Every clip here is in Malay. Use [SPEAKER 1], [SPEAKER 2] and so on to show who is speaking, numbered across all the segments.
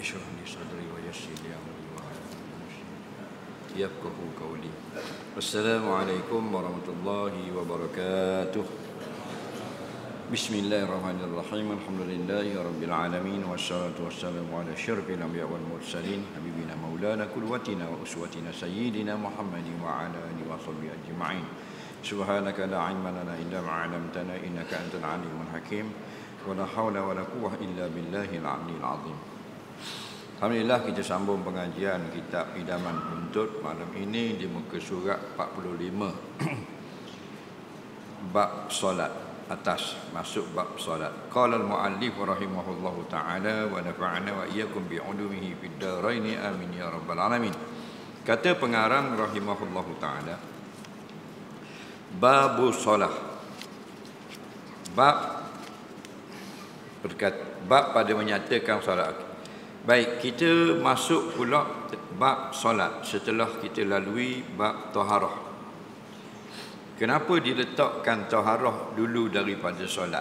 [SPEAKER 1] اشرح لي صدري ويسر لي أمري واحلل عقدة يفقهوا قولي. Assalamualaikum warahmatullahi wabarakatuh. Bismillahirrahmanirrahim. Alhamdulillahi rabbil alamin wassalatu wassalamu ala asyrafil anbiya wal mursalin habibina maulana qudwatina wa uswatina sayyidina Muhammadin wa ala alihi wa sahbihi ajma'in. Subhanaka la ilma lana illa ma 'allamtana innaka antal alimul hakim. Wa la haula wa la quwwata illa billahil aliyyil azim. Alhamdulillah, kita sambung pengajian kitab Idaman Buntut malam ini di muka surat 45. Bab solat atas, masuk bab solat. Qala al-muallif rahimahullahu taala wa nafa'ana wa iyyakum bi 'ulumihi fid dharain amin ya rabbal alamin. Kata pengarang rahimahullahu taala, babu solah. Bab pada menyatakan solat. Baik, kita masuk pula bab solat setelah kita lalui bab taharah. Kenapa diletakkan taharah dulu daripada solat?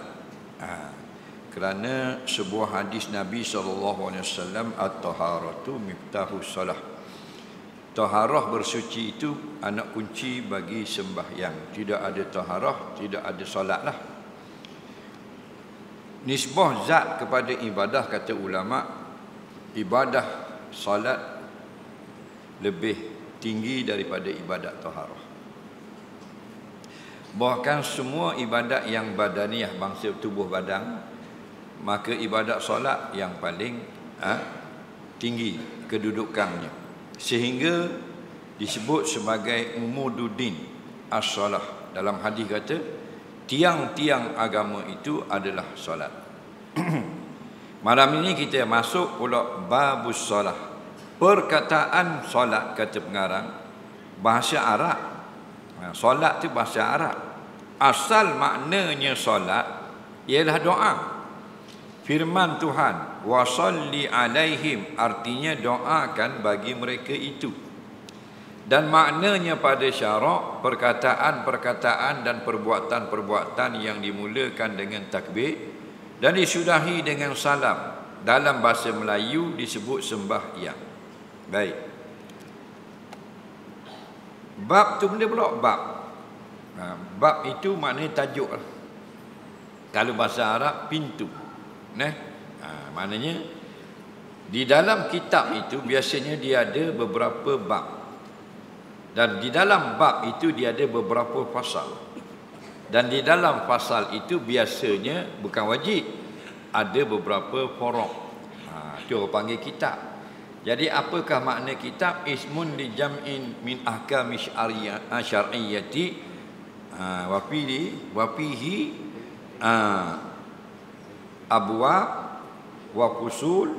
[SPEAKER 1] Kerana sebuah hadis Nabi SAW, at-taharatu miftahus solah. Taharah bersuci itu anak kunci bagi sembahyang. Tidak ada taharah, tidak ada solatlah. Nisbah zat kepada ibadah, kata ulama, ibadah salat lebih tinggi daripada ibadat taharah. Bahkan semua ibadat yang badaniah, bangsa tubuh badan, maka ibadat salat yang paling tinggi kedudukannya, sehingga disebut sebagai umududdin as-salah. Dalam hadis kata tiang-tiang agama itu adalah salat. Malam ini kita masuk pula babus solah. Perkataan solat, kata pengarang, bahasa Arab. Solat itu bahasa Arab. Asal maknanya solat ialah doa. Firman Tuhan, wa salli alaihim, artinya doakan bagi mereka itu. Dan maknanya pada syarak, perkataan-perkataan dan perbuatan-perbuatan yang dimulakan dengan takbir dan disudahi dengan salam. Dalam bahasa Melayu disebut sembahyang. Baik. Bab tu benda pula bab. Bab itu maknanya tajuk. Kalau bahasa Arab pintu. Maknanya di dalam kitab itu biasanya dia ada beberapa bab. Dan di dalam bab itu dia ada beberapa fasal. Dan di dalam pasal itu biasanya, bukan wajib, ada beberapa forok. Itu orang panggil kitab. Jadi apakah makna kitab? Ismun li jam'in min ahkami syar'iyyati wa fihi abwab wa fusul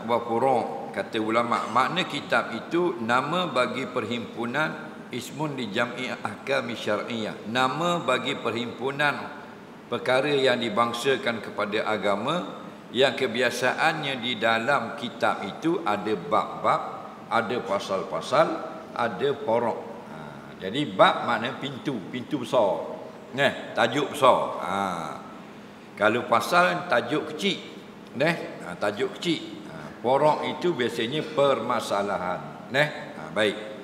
[SPEAKER 1] wa furu'. Kata ulama, makna kitab itu nama bagi perhimpunan. Ismun li jam'i ahkami syar'iyyah, nama bagi perhimpunan perkara yang dibangsakan kepada agama, yang kebiasaannya di dalam kitab itu ada bab-bab, ada pasal-pasal, ada forok. Jadi bab makna pintu, pintu besar. Tajuk besar. Kalau pasal tajuk kecil. Tajuk kecil. Forok itu biasanya permasalahan. Baik.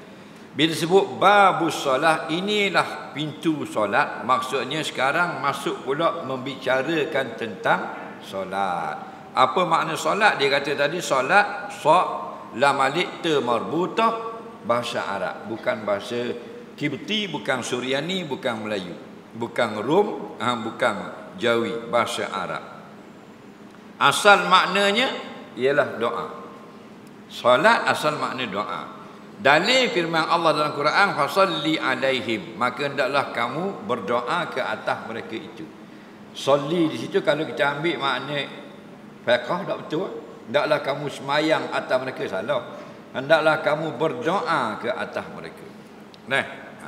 [SPEAKER 1] Bila sebut babus solat, inilah pintu solat. Maksudnya sekarang masuk pula membicarakan tentang solat. Apa makna solat? Dia kata tadi solat, lam alif ta marbutah, bahasa Arab, bukan bahasa Kibti, bukan Suryani, bukan Melayu, bukan Rom, bukan Jawi, bahasa Arab. Asal maknanya ialah doa. Solat asal makna doa. Dalil firman Allah dalam Quran, fasalli alaihim, maka hendaklah kamu berdoa ke atas mereka itu. Salli di situ kalau kita ambil makna fiqh tak betul. Hendaklah kamu semayang atas mereka, salah. Hendaklah kamu berdoa ke atas mereka.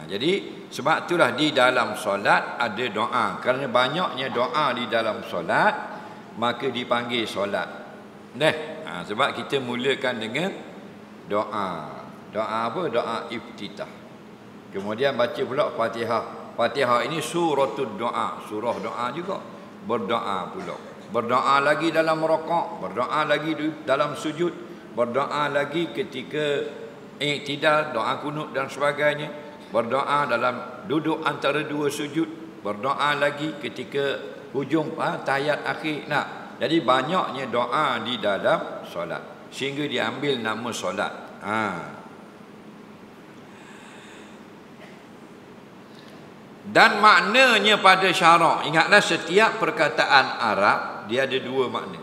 [SPEAKER 1] Jadi sebab itulah di dalam solat ada doa. Kerana banyaknya doa di dalam solat, maka dipanggil solat. Sebab kita mulakan dengan doa. Doa apa? Doa iftitah. Kemudian baca pula Fatihah. Fatihah ini suratul doa, surah doa juga. Berdoa pula. berdoa lagi dalam rakaat, berdoa lagi dalam sujud, berdoa lagi ketika i'tidal, doa kunut dan sebagainya, berdoa dalam duduk antara dua sujud, berdoa lagi ketika hujung tahiyat akhir. Nah, jadi banyaknya doa di dalam solat sehingga diambil nama solat. Dan maknanya pada syarak, ingatlah setiap perkataan Arab dia ada dua makna.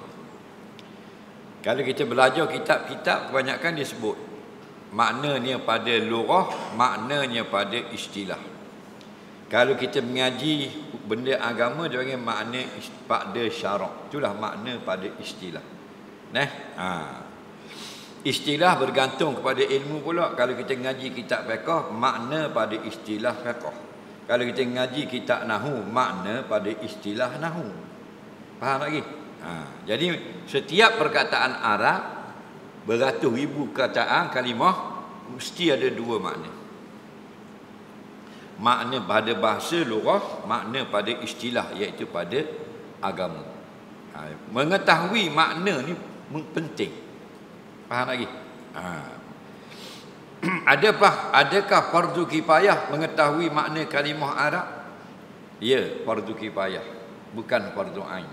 [SPEAKER 1] Kalau kita belajar kitab-kitab, kebanyakan disebut maknanya pada lughah, maknanya pada istilah. Kalau kita mengaji benda agama, dia panggil makna pada syarak. Itulah makna pada istilah. Istilah bergantung kepada ilmu pula. Kalau kita mengaji kitab fiqh, makna pada istilah fiqh. Kalau kita mengaji kitab nahu, makna pada istilah nahu. Faham lagi? Jadi setiap perkataan Arab, beratus ribu kataan kalimah, mesti ada dua makna. Makna pada bahasa lughah, makna pada istilah, iaitu pada agama. Mengetahui makna ni penting. Faham lagi? Adakah fardu kifayah mengetahui makna kalimah Arab? Ya, fardu kifayah, bukan fardu ain.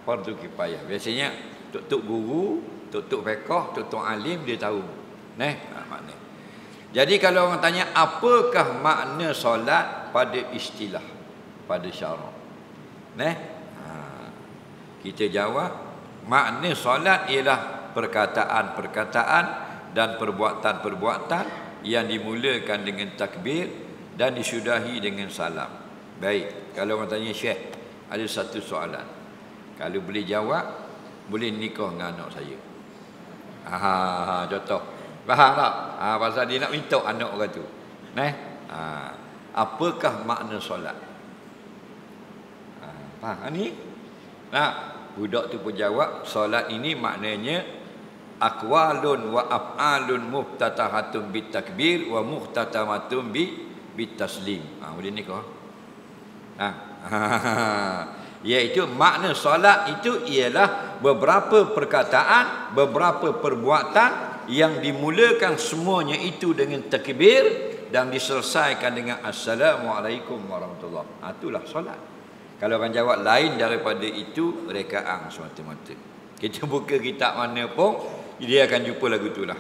[SPEAKER 1] Fardu kifayah. Biasanya tok guru, tok fiqh, tok alim dia tahu. Makna. Jadi kalau orang tanya apakah makna solat pada istilah, pada syarak, kita jawab makna solat ialah perkataan-perkataan dan perbuatan-perbuatan yang dimulakan dengan takbir dan disudahi dengan salam. Baik, kalau orang tanya Syekh, ada satu soalan. Kalau boleh jawab, boleh nikah dengan anak saya. Contoh. Faham tak? Pasal dia nak minta anak orang tu. Apakah makna solat? Faham ni? Budak tu pun jawab, solat ini maknanya aqwalun wa af'alun muftatahatun bitakbir wa muhtatamatun bitaslim. Boleh nikah. Iaitu makna solat itu ialah beberapa perkataan, beberapa perbuatan yang dimulakan semuanya itu dengan takbir dan diselesaikan dengan assalamualaikum warahmatullahi. Itulah solat. Kalau orang jawab lain daripada itu, rekaat semata-mata. Kita buka kitab mana pun, dia akan jumpa lagu itulah.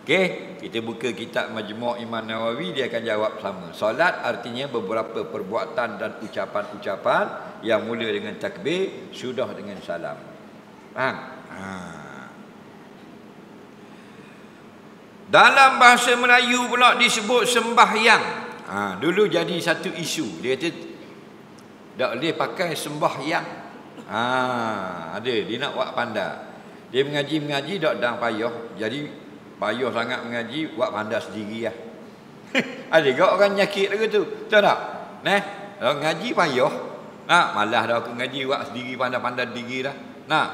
[SPEAKER 1] Okey, kita buka kitab Majmu' Imam Nawawi, dia akan jawab sama. Solat artinya beberapa perbuatan dan ucapan-ucapan yang mula dengan takbir, sudah dengan salam. Faham? Dalam bahasa Melayu pula disebut sembahyang. Dulu jadi satu isu. Dia kata tak boleh pakai sembahyang. Ada dia nak buat pandai. Dia mengaji tak dah payah. Jadi payah sangat mengaji, buat pandai sendiri lah. Ada ke orang nyakit lagu tu? Tahu tak? Orang ngaji payah. Malah dah aku ngaji, buat sendiri, pandai-pandai sendiri dah.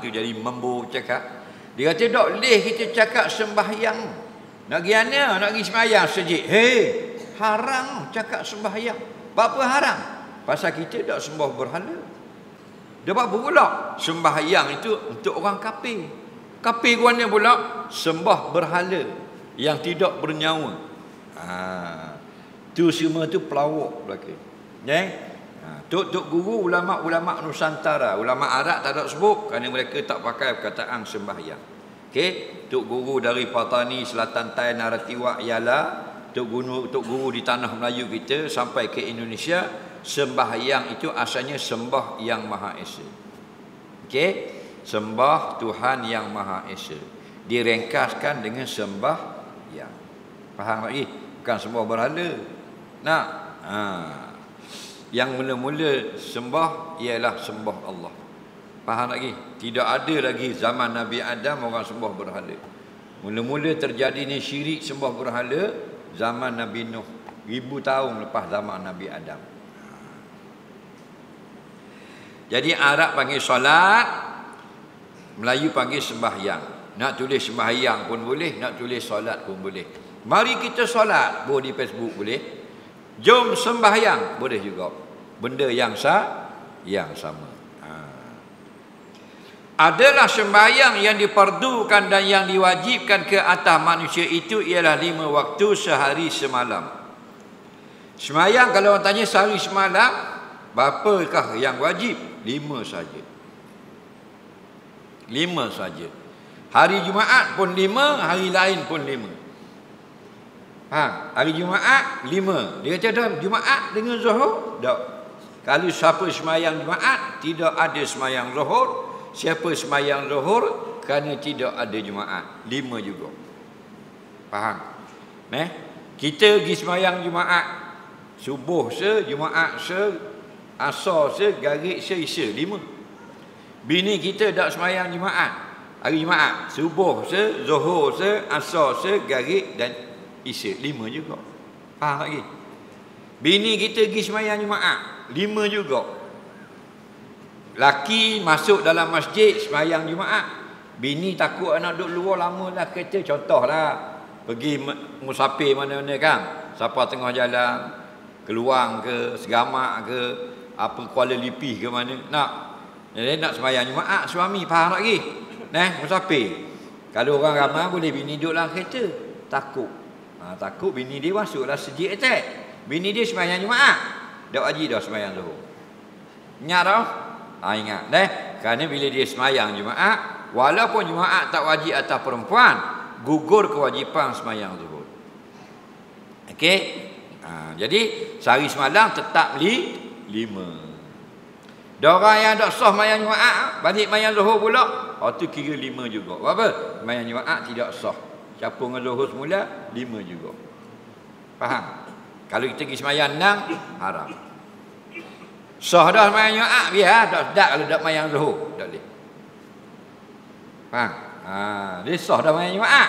[SPEAKER 1] Tu jadi membur cakap. Dia kata tak boleh kita cakap sembahyang. Nak pergi mana? Nak pergi sembahyang sejid. Haram cakap sembahyang. Apa haram? Pasal kita tak sembah berhala. Dia buat apa pula? Sembahyang itu untuk orang kafir. Kafir mana pula? Sembah berhala yang tidak bernyawa. Tu semua tu pelawak belakang. Tok guru ulama-ulama Nusantara, ulama Arab tak ada sebut kerana mereka tak pakai perkataan sembahyang. Okey, tok guru dari Patani, Selatan Tai, Naratiwak, Yala, tok guru di tanah Melayu kita sampai ke Indonesia, sembahyang itu asalnya sembah yang Maha Esa. Okey, sembah Tuhan yang Maha Esa. Direngkaskan dengan sembahyang. Faham lagi? Bukan sembah berhala. Yang mula-mula sembah ialah sembah Allah. Faham lagi? Tidak ada lagi zaman Nabi Adam orang sembah berhala. Mula-mula terjadi ni syirik sembah berhala zaman Nabi Nuh, 1000 tahun lepas zaman Nabi Adam. Jadi Arab panggil solat, Melayu panggil sembahyang. Nak tulis sembahyang pun boleh, nak tulis solat pun boleh. Mari kita solat, boleh di Facebook boleh. Jom sembahyang boleh juga. Benda yang sama. adalah sembahyang yang diperdukan dan yang diwajibkan ke atas manusia itu ialah 5 waktu sehari semalam. Sembahyang kalau orang tanya sehari semalam, berapakah yang wajib? 5 saja. 5 saja. Hari Jumaat pun 5, hari lain pun 5. Hari Jumaat 5. Dia kata dah Jumaat dengan Zuhur? Tak. Kalau siapa sembahyang Jumaat, tidak ada sembahyang Zuhur. Siapa sembahyang Zuhur, kerana tidak ada Jumaat. 5 juga. Faham? Kita pergi sembahyang Jumaat. Subuh se, Jumaat se, Asar se, Garik se, Isya. 5. Bini kita tak sembahyang Jumaat. Hari Jumaat. Subuh se, Zuhur se, Asar se, Garik dan Isya. 5 juga. Faham lagi? Bini kita pergi sembahyang Jumaat. 5 juga. Laki masuk dalam masjid sembahyang Jumaat. Bini takut anak duduk luar lama lah kereta. Contohlah, pergi musafir mana-mana kan. Siapa tengah jalan, Keluang ke, Segamak ke, apa Kuala Lipih ke mana. Jadi nak sembahyang Jumaat suami, faham lagi? Musafir. Kalau orang ramai boleh bini duduk dalam kereta. Takut. Takut bini dia masuklah sejid attack. Bini dia sembahyang Jumaat. Tak wajib dah sembahyang Zuhur. Ingat tau? Ingat. Kerana bila dia sembahyang Jumaat, walaupun Jumaat tak wajib atas perempuan, gugur kewajipan sembahyang Zuhur. Okey? Jadi sehari semalam tetap 5. Orang yang tak sah sembahyang Jumaat, balik sembahyang Zuhur pula, tu kira 5 juga. Apa? Sembahyang Jumaat tidak sah. Siapa dengan Zuhur semula, 5 juga. Faham? Kalau kita pergi sembahyang 6, haram. Sah dah sembahyang Jumaat, biar tak sedap kalau tak sembahyang Zuhur. Tak boleh. Faham? Dia sah dah sembahyang Jumaat.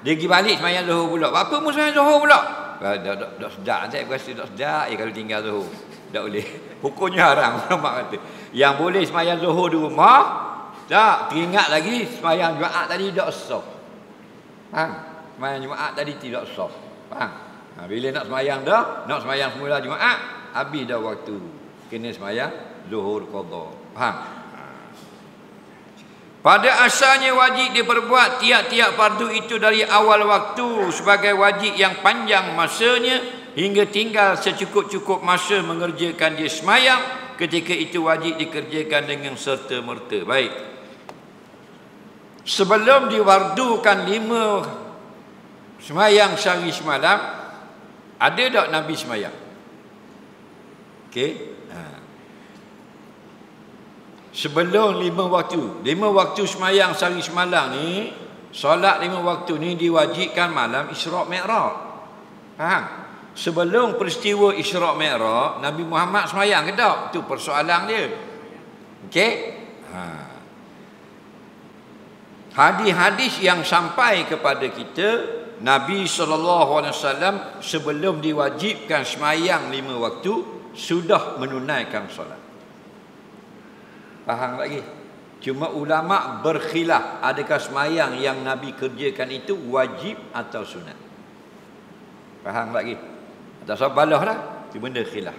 [SPEAKER 1] Dia pergi balik sembahyang Zuhur pula. Apa mu sembahyang Zuhur pula? Tak sedap. Saya rasa tak sedap kalau tinggal Zuhur. Tak boleh. Hukumnya haram. Ulama kata. Yang boleh sembahyang Zuhur di rumah, tak teringat lagi sembahyang Jumaat tadi tak sah. Faham? Sembahyang Jumaat tadi tidak sah. Faham? Bila nak sembahyang dah, nak sembahyang semula Jumaat, habis dah waktu. Kena sembahyang Zuhur qadha. Faham? Pada asalnya wajib diperbuat tiap-tiap fardu itu dari awal waktu sebagai wajib yang panjang masanya hingga tinggal secukup-cukup masa mengerjakan dia sembahyang. Ketika itu wajib dikerjakan dengan serta-merta. Baik. Sebelum diwardukan 5 sembahyang sehari semalam, ada tak Nabi sembahyang? Okey. Sebelum 5 waktu sembahyang sehari semalam ni, solat 5 waktu ni diwajibkan malam Isra' Mi'raj. Faham? Sebelum peristiwa Isra' Mi'raj, Nabi Muhammad sembahyang ke tak? Itu persoalan dia. Okey? Hadis-hadis yang sampai kepada kita, Nabi SAW sebelum diwajibkan sembahyang 5 waktu sudah menunaikan solat. Faham lagi? Cuma ulama berkhilaf, adakah sembahyang yang Nabi kerjakan itu wajib atau sunat? Faham lagi? Atau balah lah. Itu benda khilaf.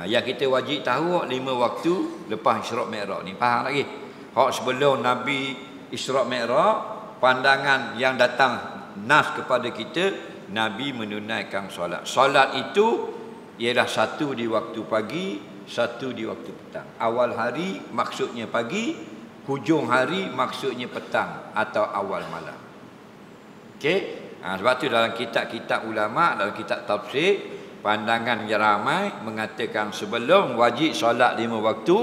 [SPEAKER 1] Yang kita wajib tahu 5 waktu lepas Isra' Mi'raj ni. Faham lagi? Hak sebelum Nabi Isra' Mi'raj, pandangan yang datang nas kepada kita, Nabi menunaikan solat. Solat itu ialah satu di waktu pagi, satu di waktu petang. Awal hari maksudnya pagi, hujung hari maksudnya petang atau awal malam. Okey? Sebab tu dalam kitab-kitab ulama, dalam kitab tafsir, pandangan yang ramai mengatakan sebelum wajib solat 5 waktu,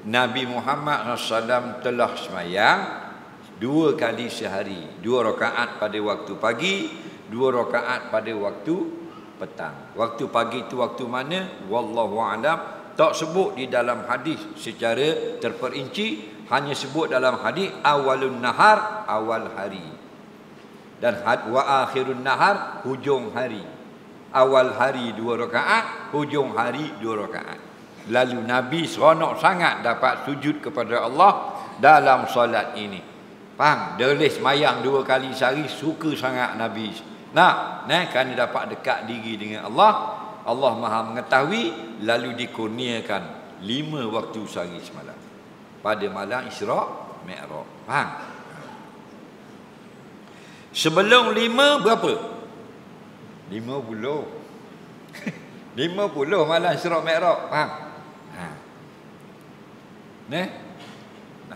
[SPEAKER 1] Nabi Muhammad SAW telah sembahyang 2 kali sehari. 2 rakaat pada waktu pagi, 2 rakaat pada waktu petang. Waktu pagi itu waktu mana? Wallahu a'lam. Tak sebut di dalam hadis secara terperinci, hanya sebut dalam hadis awalun nahar, awal hari. Dan wa akhirun nahar, hujung hari. Awal hari 2 rakaat, hujung hari 2 rakaat. Lalu Nabi seronok sangat dapat sujud kepada Allah dalam solat ini. Faham? Dia boleh semayang 2 kali sehari, suka sangat Nabi. Kerana dapat dekat diri dengan Allah. Allah Maha mengetahui, lalu dikurniakan 5 waktu sehari semalam. pada malam Isra' Mi'raj. Faham? Sebelum 5 berapa? 50. 50 malam Isra' Mi'raj. Faham?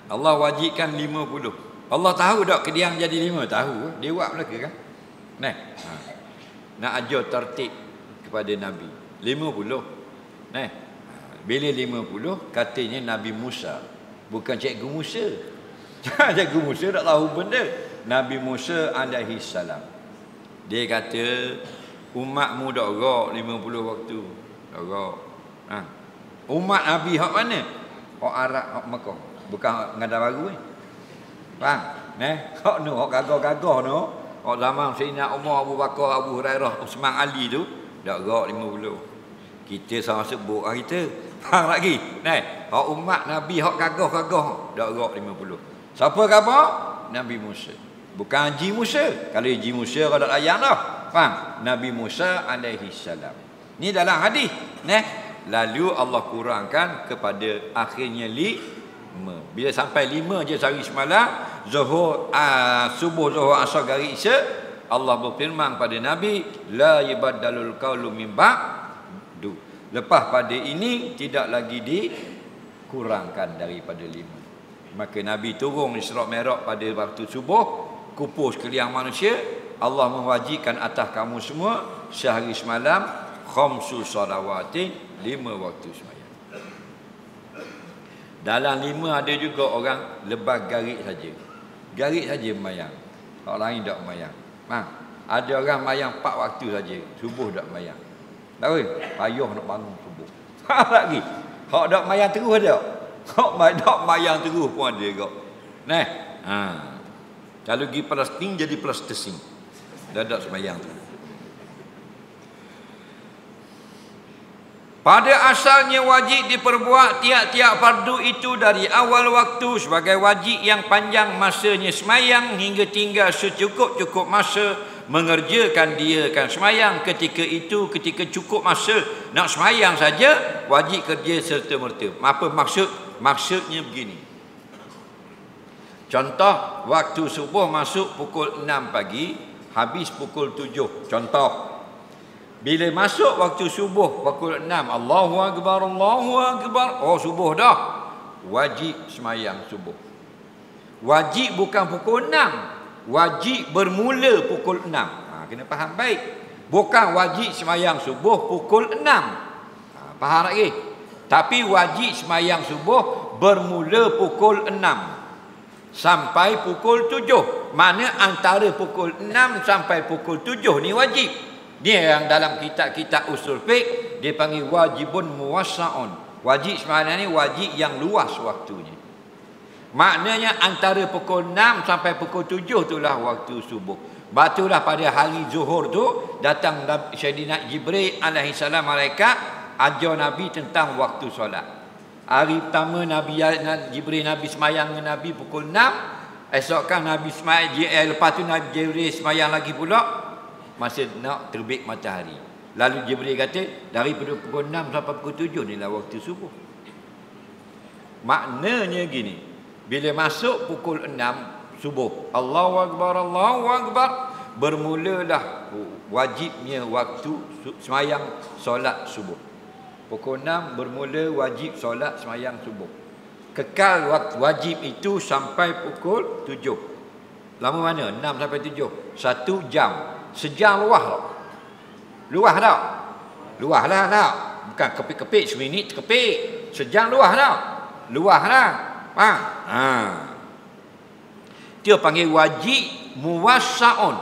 [SPEAKER 1] Allah wajibkan 50. Allah tahu tak kediang jadi 5? Tahu. Dia buat belaka kan? Nak ajar tertib kepada Nabi. 50. Bila 50, katanya Nabi Musa. Bukan Cikgu Musa. Cikgu Musa tak tahu benda. Nabi Musa alaihi salam. Dia kata, umatmu dak gerak 50 waktu. Dak gerak. Umat Nabi hak mana? Hak Arab, hak Mekah. Bukan hak Ngada Baru ni. Faham? Hak nu, hak gagah-gagah tu. Hak zaman Sayyidina Umar, Abu Bakar, Abu Hurairah, Utsman Ali tu, dak gerak 50. Kita sama sebut lah kita. Faham lagi? Hak umat Nabi, hak gagah-gagah, dak gerak 50. Siapa khabar? Nabi Musa. Bukan Haji Musa. Kalau Haji Musa kau tak layan dah. Faham? Nabi Musa alaihi salam. Ni dalam hadis. Lalu Allah kurangkan kepada akhirnya 5. Bila sampai 5 je sehari semalam, Zuhur, subuh, Zuhur, Asar, Maghrib, Isya, Allah berfirman pada Nabi, la yabaddalul qaulu min ba'du. Lepas pada ini tidak lagi dikurangkan daripada 5. Maka Nabi turun Isra' Mi'raj pada waktu subuh, kumpul sekalian manusia. Allah mewajibkan atas kamu semua sehari semalam khamsu salawatin, 5 waktu sembahyang. Dalam 5 ada juga orang lepas garik saja. Garik saja sembahyang. Orang lain tak sembahyang. Ada orang sembahyang 4 waktu saja, subuh tak sembahyang. Tahu? Payah nak bangun subuh. Lagi. Hak dak sembahyang terus ada. Hak dak sembahyang terus pun ada juga. Kalau pergi Palestin jadi Palestin. Dah tak sembahyang tu. Pada asalnya wajib diperbuat tiap-tiap fardu itu dari awal waktu sebagai wajib yang panjang masanya semayang hingga tinggal secukup-cukup masa mengerjakan dia kan semayang. Ketika itu, ketika cukup masa nak semayang saja, wajib kerja serta-merta. Apa maksud? Maksudnya begini. Contoh, waktu subuh masuk pukul 6 pagi, habis pukul 7. Contoh. Bila masuk waktu subuh pukul 6, Allahu Akbar, Allahu Akbar. Oh, subuh dah. Wajib semayang subuh. Wajib bukan pukul 6. Wajib bermula pukul 6. Kena faham baik. Bukan wajib semayang subuh pukul 6. Faham lagi? Tapi wajib semayang subuh bermula pukul 6. Sampai pukul 7. Mana antara pukul 6 sampai pukul 7 ni wajib. Dia yang dalam kitab-kitab usul fiqh dia panggil wajibun muwassa'un. Wajib sebenarnya ni wajib yang luas waktunya. Maknanya antara pukul 6 sampai pukul 7 itulah waktu subuh. Batulah pada hari Zuhur tu datang Sayyidina Jibril alaihi salam malaikat ajar Nabi tentang waktu solat. Hari pertama Jibril Nabi semayang dengan Nabi pukul 6. Esokkan Nabi semayang, lepas tu Nabi Jibril semayang lagi pula masa nak terbit matahari. Lalu Jibril kata daripada pukul 6 sampai pukul 7 ni lah waktu subuh. Maknanya gini, bila masuk pukul 6 subuh, Allahu Akbar, Allahu Akbar, bermulalah wajibnya waktu semayang solat subuh. Pukul 6 bermula wajib solat semayang subuh. Kekal waktu wajib itu sampai pukul 7. Lama mana? 6 sampai 7. 1 jam. Sejam luah tak? Luah tak? Luah lah tak? Bukan kepik-kepik, seminit kepik. Sejam luah tak? Luah lah. Dia panggil wajib muwassa'un.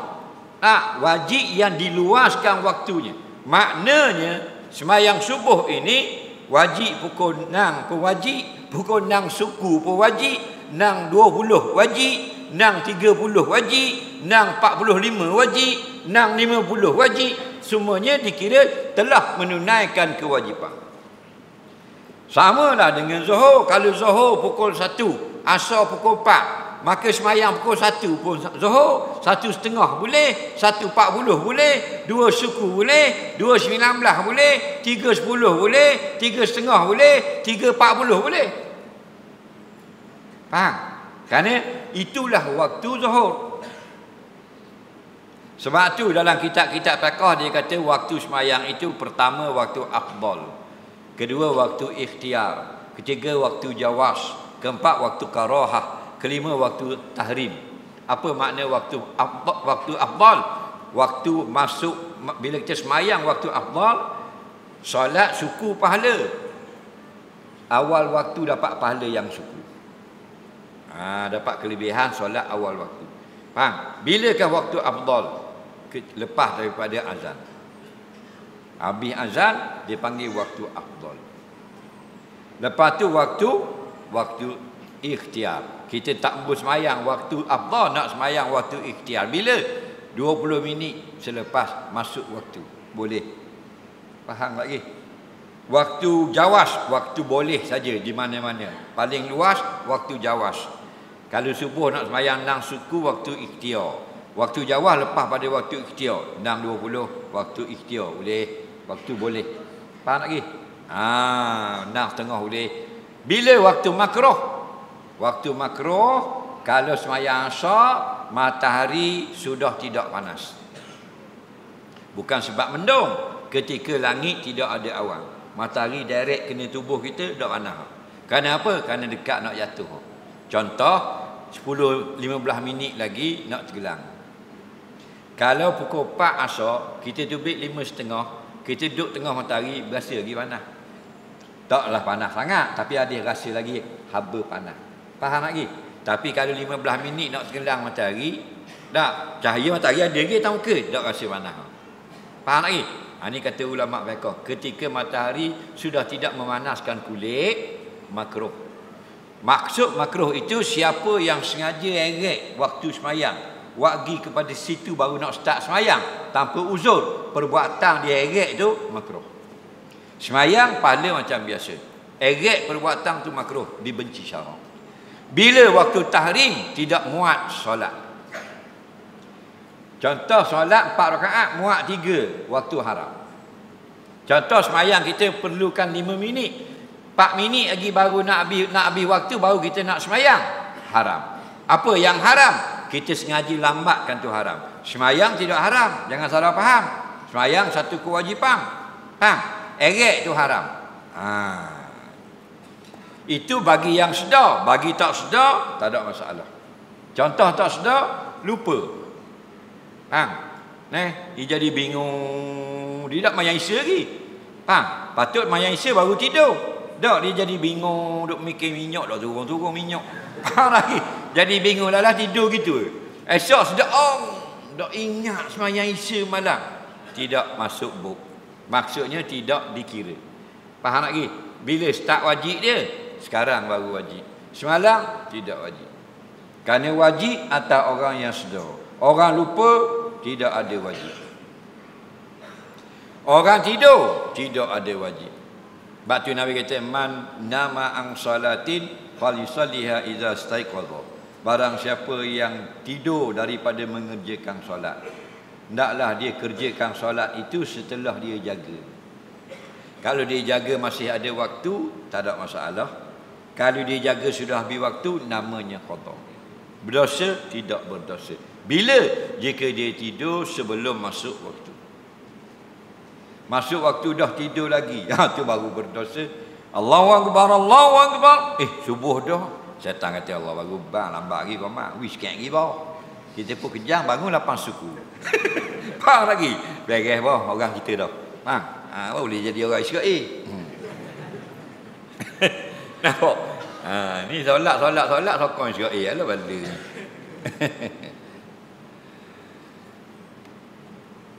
[SPEAKER 1] Wajib yang diluaskan waktunya. Maknanya semayang subuh ini wajib pukul 6 pun wajib, pukul 6 suku pun wajib, 6.20 wajib, 6.30 wajib, 6.45 wajib, 6.50 wajib. Semuanya dikira telah menunaikan kewajipan. Samalah dengan Zuhur. Kalau Zuhur pukul 1, Asar pukul 4, maka semayang pukul 1 pun Zuhur. 1.30 boleh, 1.40 boleh, 2 suku boleh, 2.19 boleh, 3.10 boleh, 3.30 boleh, 3.40 boleh. Faham? Kerana itulah waktu zuhur. Sebab tu dalam kitab-kitab fiqh dia kata waktu sembahyang itu pertama waktu afdal, kedua waktu ikhtiar, ketiga waktu jawas, keempat waktu karahah, kelima waktu tahrim. Apa makna waktu afdal? Waktu masuk bila kita sembahyang waktu afdal, solat suku pahala. Awal waktu dapat pahala yang suku. Dapat kelebihan solat awal waktu. Faham? Bilakah waktu afdal? Lepas daripada azan. Habis azan dia panggil waktu afdal. Lepas tu waktu ikhtiar. Kita tak boleh sembahyang waktu afdal, nak sembahyang waktu ikhtiar. Bila? 20 minit selepas masuk waktu. Boleh. Faham lagi? Waktu jawas, waktu boleh saja di mana-mana. Paling luas waktu jawas. Kalau subuh nak sembahyang 6 suku waktu ikhtiar. Waktu jawas lepas pada waktu ikhtiar. 6.20 waktu ikhtiar boleh. Waktu boleh. Faham lagi? 6.30 boleh. Bila waktu makruh? Waktu makruh kalau sembahyang asar matahari sudah tidak panas. Bukan sebab mendung, ketika langit tidak ada awan. Matahari direct kena tubuh kita dah panas. Kerana apa? Kerana dekat nak jatuh. Contoh 10-15 minit lagi nak tenggelam. Kalau pukul 4 asar kita terbit 5.30, kita duduk tengah matahari berasa lagi panas. Taklah panas sangat, tapi ada rasa lagi haba panas. Faham lagi? Tapi kalau 15 minit nak tenggelam matahari, tak, cahaya matahari ada lagi tak muka, tak rasa panas. Faham lagi? Ini kata ulama fiqh, ketika matahari sudah tidak memanaskan kulit, makruh. Maksud makruh itu siapa yang sengaja eret waktu sembahyang, pergi kepada situ baru nak start sembahyang tanpa uzur, perbuatan dia eret itu makruh. Sembahyang pahala macam biasa, eret perbuatan tu makruh, dibenci syarak. Bila waktu tahrim tidak muat solat. Contoh solat 4 rakaat muat 3 waktu haram. Contoh sembahyang kita perlukan 5 minit. 4 minit lagi baru nak habis waktu baru kita nak sembahyang. Haram. Apa yang haram? Kita sengaja lambatkan tu haram. Sembahyang tidak haram, jangan salah faham. Sembahyang satu kewajipan. Faham? Eret tu haram. Itu bagi yang sedar, bagi tak sedar tak ada masalah. Contoh tak sedar, lupa. Dia jadi bingung, dia tak mayang isya lagi. Patut mayang isya baru tidur. Tak, dia jadi bingung, duk mikir minyak dah turun-turun minyak. Lagi. Jadi bingung lah tidur gitu. Esok sudah tak ingat semayang isya malam. Tidak masuk buk. Maksudnya tidak dikira. Faham lagi? Bila start wajib dia, sekarang baru wajib. Semalam tidak wajib. Kerana wajib atas orang yang sedar. Orang lupa tidak ada wajib. Orang tidur tidak ada wajib. Sebab tu Nabi kata man nama ang salatin falyusalliha idza staiqadha. Barang siapa yang tidur daripada mengerjakan solat, hendaklah dia kerjakan solat itu setelah dia jaga. Kalau dia jaga masih ada waktu, tak ada masalah. Kalau dia jaga sudah habis waktu, namanya qada. Berdosa, tidak berdosa. Bila? Jika dia tidur sebelum masuk waktu. Masuk waktu dah tidur lagi, tu baru berdosa. Allahu Akbar, Allahu Akbar. Subuh dah. Syaitan kata Allah baru bang, lambat lagi kau mak. Sikit lagi bawah. Kita pun kejam bangun 8 suku. Faham lagi? Beres bawah orang kita dah. Boleh jadi orang Israel. Nampak? Ni solat sokong Israel lah benda.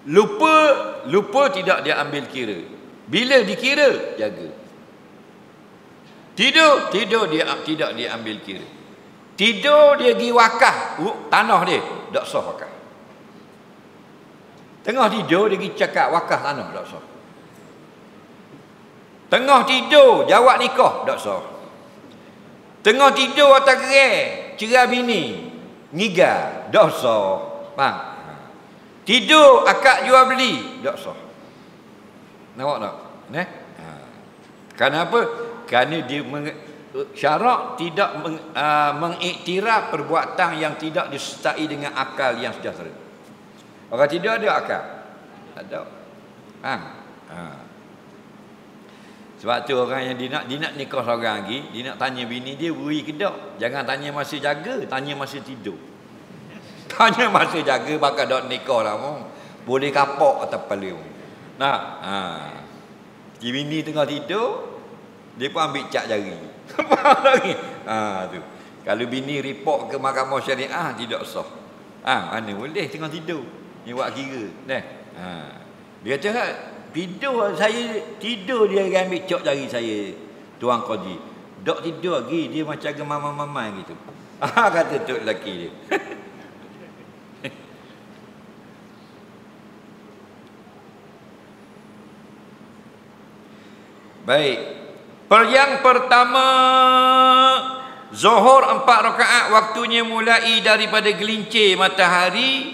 [SPEAKER 1] Lupa tidak dia ambil kira. Bila dikira, jaga. Tidur dia tidak dia ambil kira. Tidur dia pergi wakaf tanah dia, tak sah wakaf. Tengah tidur dia pergi cakap wakaf tanah, tak sah. Tengah tidur jawab nikah, tak sah. Tengah tidur atas gerai, cerai bini, ngigal, tak sah. Faham? Tidur akad jual beli, tak sah. Nampak tak? Kenapa? Kerana dia syarak tidak mengiktiraf perbuatan yang tidak disertai dengan akal yang sejahtera. Orang tidak ada akal. Ada. Sebab tu orang yang dia nak nikah seorang lagi, dia nak tanya bini dia beri ke tak. Jangan tanya masa jaga, tanya masa tidur. Tanya masa jaga bakal dak nikah lah mo. Boleh kapok atas kepala mo. Nah, bini tengah tidur, dia pun ambil cap jari. Lagi. Tu. Kalau bini report ke mahkamah syariah tidak sah. Mana boleh tengah tidur. Ni buat kira. Dia kata tidur dia ambil cap jari saya. Tuan Qadi. Dok tidur lagi dia macam gemam-mamam gitu. Kata tu lelaki dia. Baik. Yang pertama, Zuhur 4 rakaat waktunya mulai daripada gelincir matahari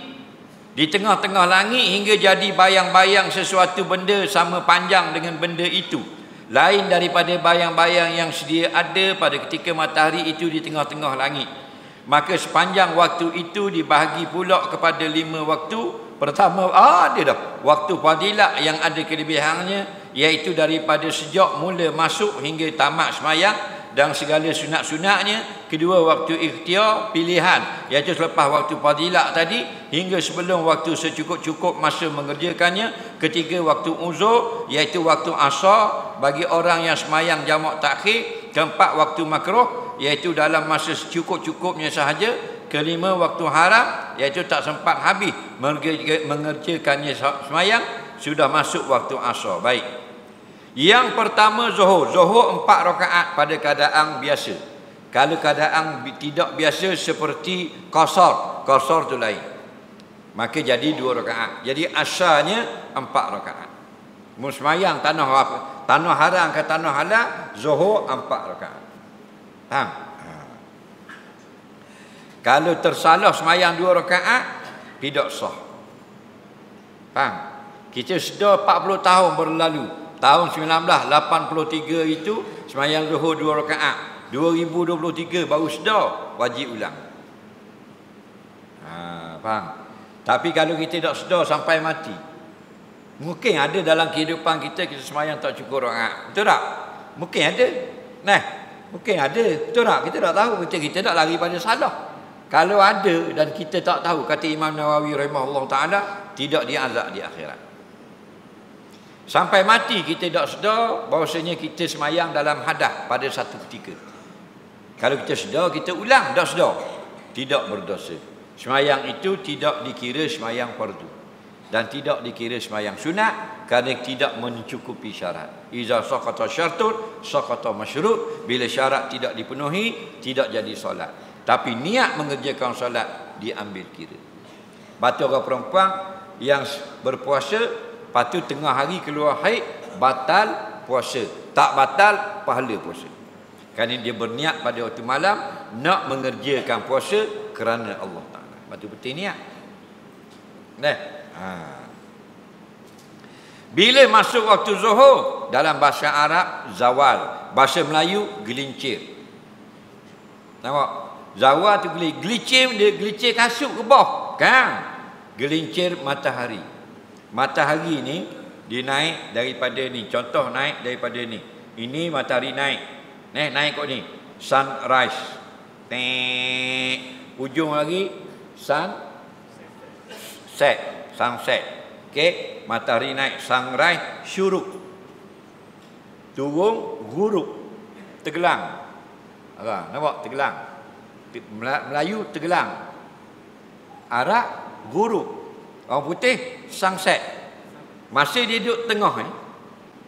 [SPEAKER 1] di tengah-tengah langit hingga jadi bayang-bayang sesuatu benda sama panjang dengan benda itu. Lain daripada bayang-bayang yang sedia ada pada ketika matahari itu di tengah-tengah langit. Maka sepanjang waktu itu dibahagi pula kepada 5 waktu. Pertama, dia dah. Waktu fadilah yang ada kelebihannya, iaitu daripada sejak mula masuk hingga tamat semayang dan segala sunat-sunatnya. Kedua, waktu ikhtiar pilihan, iaitu selepas waktu fadilah tadi hingga sebelum waktu secukup-cukup masa mengerjakannya. Ketiga, waktu uzur, iaitu waktu asar bagi orang yang semayang jamak takhir. Keempat, waktu makruh, iaitu dalam masa secukup-cukupnya sahaja. Kelima, waktu haram, iaitu tak sempat habis mengerjakannya semayang, sudah masuk waktu asar. Baik. Yang pertama Zuhur 4 rakaat pada keadaan biasa. Kalau keadaan tidak biasa seperti qasar tu lain, maka jadi 2 rakaat. Jadi asalnya 4 rakaat. Musmayang tanah haram ke tanah halal, Zuhur 4 rakaat. Faham? Kalau tersalah semayang 2 rakaat, tidak sah. Faham? Kita sudah 40 tahun berlalu. Tahun 1983 itu semayang Zuhur 2 rakaat. 2023 baru sedar, wajib ulang. Faham? Tapi kalau kita tak sedar sampai mati, mungkin ada dalam kehidupan kita semayang tak cukup rakaat. Betul tak? Mungkin ada. Mungkin ada. Betul tak? Kita tak tahu. Kita tak lari pada salah. Kalau ada dan kita tak tahu, kata Imam Nawawi rahimahullah ta'ala, tidak diazab di akhirat. Sampai mati kita tak sedar bahawasanya kita semayang dalam hadas pada satu ketika. Kalau kita sedar, kita ulang. Tak sedar, tidak berdosa. Semayang itu tidak dikira semayang fardu dan tidak dikira semayang sunat kerana tidak mencukupi syarat. Iza saqata syartun saqata masyrut. Bila syarat tidak dipenuhi, tidak jadi solat. Tapi niat mengerjakan solat diambil kira. Batu orang perempuan yang berpuasa, patu tengah hari keluar haid, batal puasa. Tak batal pahala puasa. Kerana dia berniat pada waktu malam nak mengerjakan puasa kerana Allah Ta'ala. Batu betul niat. Bila masuk waktu Zuhur, dalam bahasa Arab zawal, bahasa Melayu gelincir. Nampak? Zawal tu gelincir, dia gelincir kasut ke bawah, kan? Gelincir matahari. Matahari ni dia naik daripada ni. Contoh naik daripada ni. Ini matahari naik. Naik kot ni. Sunrise. Ujung lagi sunset. Sunset. Okey, matahari naik, sunrise, syuruk. Turun, ghurub. Tenggelam. Nampak tenggelam. Melayu tenggelam. Arab ghurub. Orang putih sunset. Masih dia duduk tengah ni.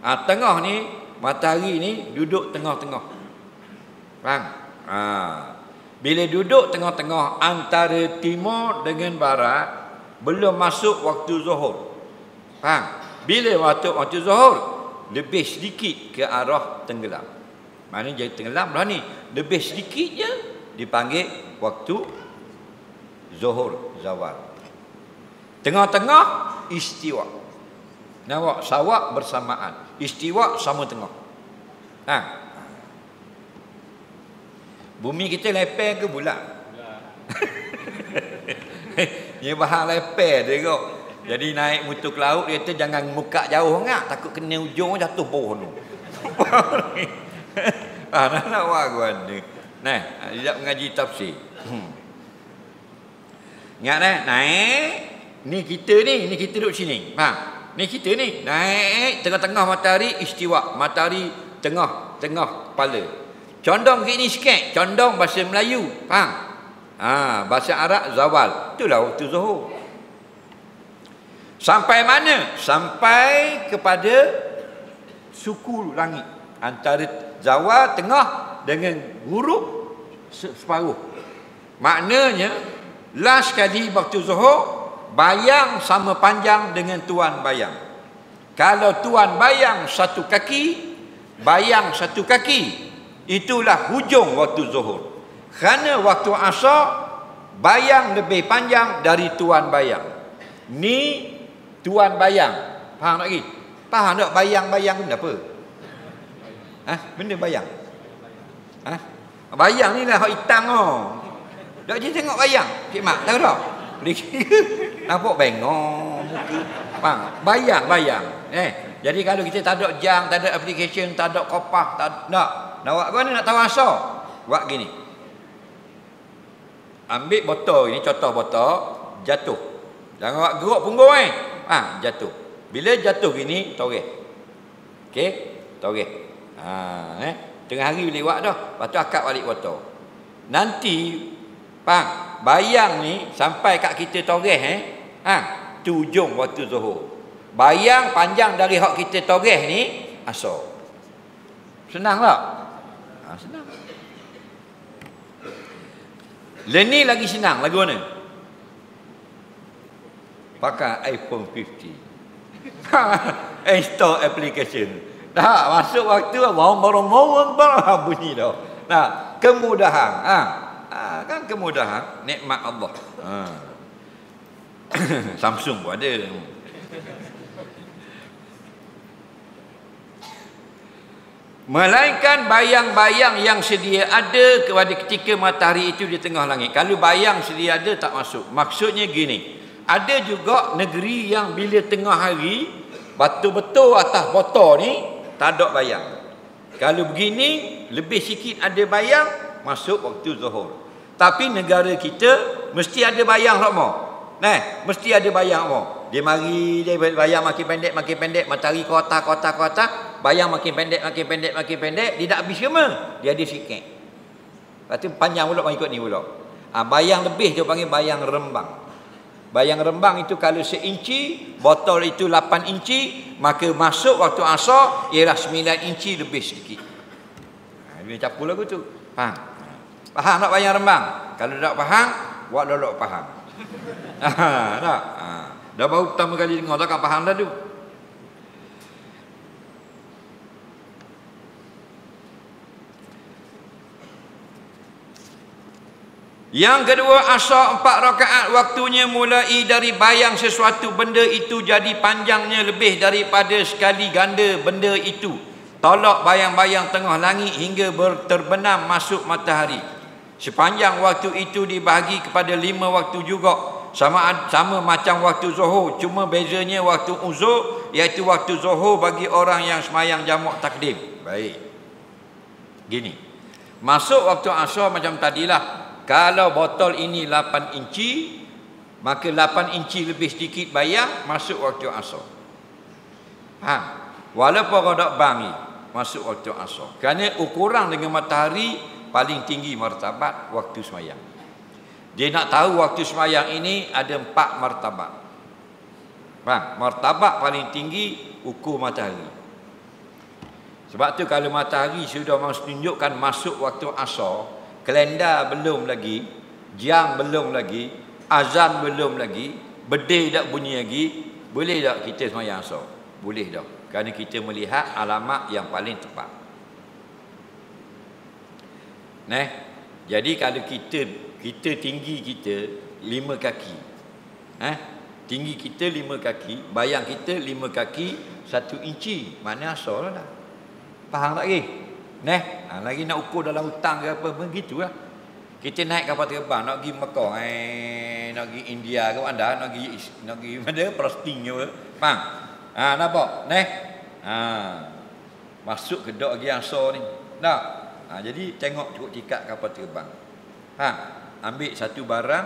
[SPEAKER 1] Tengah ni matahari ni duduk tengah-tengah. Faham? Bila duduk tengah-tengah antara timur dengan barat, belum masuk waktu Zuhur. Faham? Bila waktu Zuhur, lebih sedikit ke arah tenggelam. Maknanya jadi tenggelam dah ni. Lebih sedikit je dipanggil waktu Zuhur zawal. Tengah-tengah istiwa. Nampak sawak bersamaan. Istiwa sama tengah. Bumi kita lepeh ke bulat? Dia bahang lepeh dia kok. Jadi naik motor ke laut dia kata jangan muka jauh sangat, takut kena ujung jatuh bawah tu. Nak buat gua ni. Nah, dia mengaji tafsir. Ingat naik. Ni kita duduk sini. Ni kita ni naik tengah-tengah matahari istiwa, matahari tengah kepala. Condong ke ini sikit, condong bahasa Melayu, faham? Bahasa Arab zawal. Itulah waktu zuhur. Sampai mana? Sampai kepada suku langit. Antara zawal tengah dengan ghurub separuh. Maknanya last kali waktu zuhur bayang sama panjang dengan tuan bayang. Kalau tuan bayang satu kaki, bayang satu kaki, itulah hujung waktu zuhur. Kerana waktu asar bayang lebih panjang dari tuan bayang. Ni tuan bayang. Faham tak lagi? Faham tak bayang-bayang benda apa? Benda bayang. Bayang ni lah hak hitam oh. Tak je tengok bayang. Cik Mak tahu tak? Nampak bengong muka. Faham? Bayang. Jadi kalau kita tak ada jam, tak ada application, tak ada kopak, tak nak buat mana nak tahu asal? Buat gini. Ambil botol ini, contoh botol, jatuh. Jangan buat geruk punggung jatuh. Bila jatuh gini, toreh. Okey? Toreh. Tengah hari boleh buat dah. Lepas tu akak balik botol. Nanti bayang ni sampai kat kita toreh tu ujung waktu zuhur. Bayang panjang dari hak kita toreh ni asar. Senang tak? Senang. Ni lagi senang. Lagu mana? Pakai iPhone 50. Install application. Dah masuk waktu barang bunyi dah. Kemudahan. Kan kemudahan nikmat Allah. Samsung pun ada. Melainkan bayang-bayang yang sedia ada ketika matahari itu di tengah langit. Kalau bayang sedia ada tak masuk. Maksudnya gini, ada juga negeri yang bila tengah hari betul-betul atas botol ni tak ada bayang. Kalau begini lebih sikit ada bayang, masuk waktu zuhur. Tapi negara kita mesti ada bayang semua. Mesti ada bayang semua. Dia mari, dia bayang makin pendek, matahari kota, bayang makin pendek, dia tak habis semua. Dia ada sikit. Lepas tu panjang pula ikut ni pula. Bayang lebih dia panggil bayang rembang. Bayang rembang itu kalau seinci, botol itu 8 inci, maka masuk waktu asar ialah 9 inci lebih sedikit. Dia capur lagu tu. Faham tak bayang rembang? Kalau tak faham, buat lolok faham. Tak? Dah baru pertama kali dengar, takkan faham dah tu. Yang kedua, asar 4 rakaat waktunya mulai dari bayang sesuatu benda itu jadi panjangnya lebih daripada sekali ganda benda itu. Tolak bayang-bayang tengah langit hingga terbenam masuk matahari. Sepanjang waktu itu dibahagi kepada 5 waktu juga. Sama macam waktu zuhur, cuma bezanya waktu uzur, iaitu waktu zuhur bagi orang yang semayang jamak takdim. Baik. Gini. Masuk waktu asar macam tadilah. Kalau botol ini 8 inci, maka 8 inci lebih sedikit bayang masuk waktu asar. Walaupun rodak bangi masuk waktu asar. Kerana ukuran dengan matahari paling tinggi martabat waktu semayang. Dia nak tahu waktu semayang ini ada 4 martabat. Martabat paling tinggi ukur matahari. Sebab tu kalau matahari sudah menunjukkan masuk waktu asar, kalender belum lagi, jam belum lagi, azan belum lagi, bedil tak bunyi lagi, boleh tak kita semayang asar? Boleh tak? Kerana kita melihat alamat yang paling tepat. Jadi kalau kita tinggi kita 5 kaki. Tinggi kita 5 kaki, bayang kita 5 kaki 1 inci. Mana asal lah. Faham tak lagi? Lagi nak ukur dalam hutang ke apa, begitulah. Kita naik kapal terbang nak pergi Mekah, nak pergi India ke anda, nak pergi mana Palestin ke, faham? Nampak? Masuk ke dok lagi ansor ni. Tak? Jadi tengok cukup tikat kapal terbang. Ambil satu barang,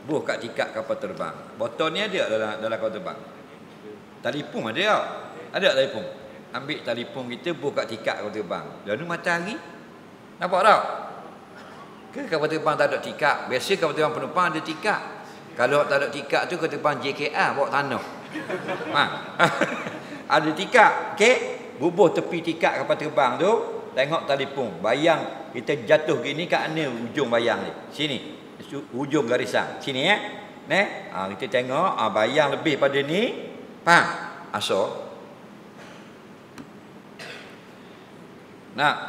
[SPEAKER 1] buh kat tikat kapal terbang. Botol ni ada dalam kapal terbang. Telefon ada tak? Ada tak telefon? Ambil telefon kita, buh kat tikat kapal terbang. Lalu matahari. Nampak tak? Ke kapal terbang tak ada tikat? Biasa kapal terbang penumpang ada tikat. Kalau tak ada tikat tu kapal terbang JKR bawa tanah. Ada tikat. Okey? Bubuh tepi tikat kapal terbang tu, tengok telefon. Bayang kita jatuh gini kat mana ujung bayang ni? Sini. Ujung garisan. Sini kita tengok bayang lebih pada ni. Faham? Asal.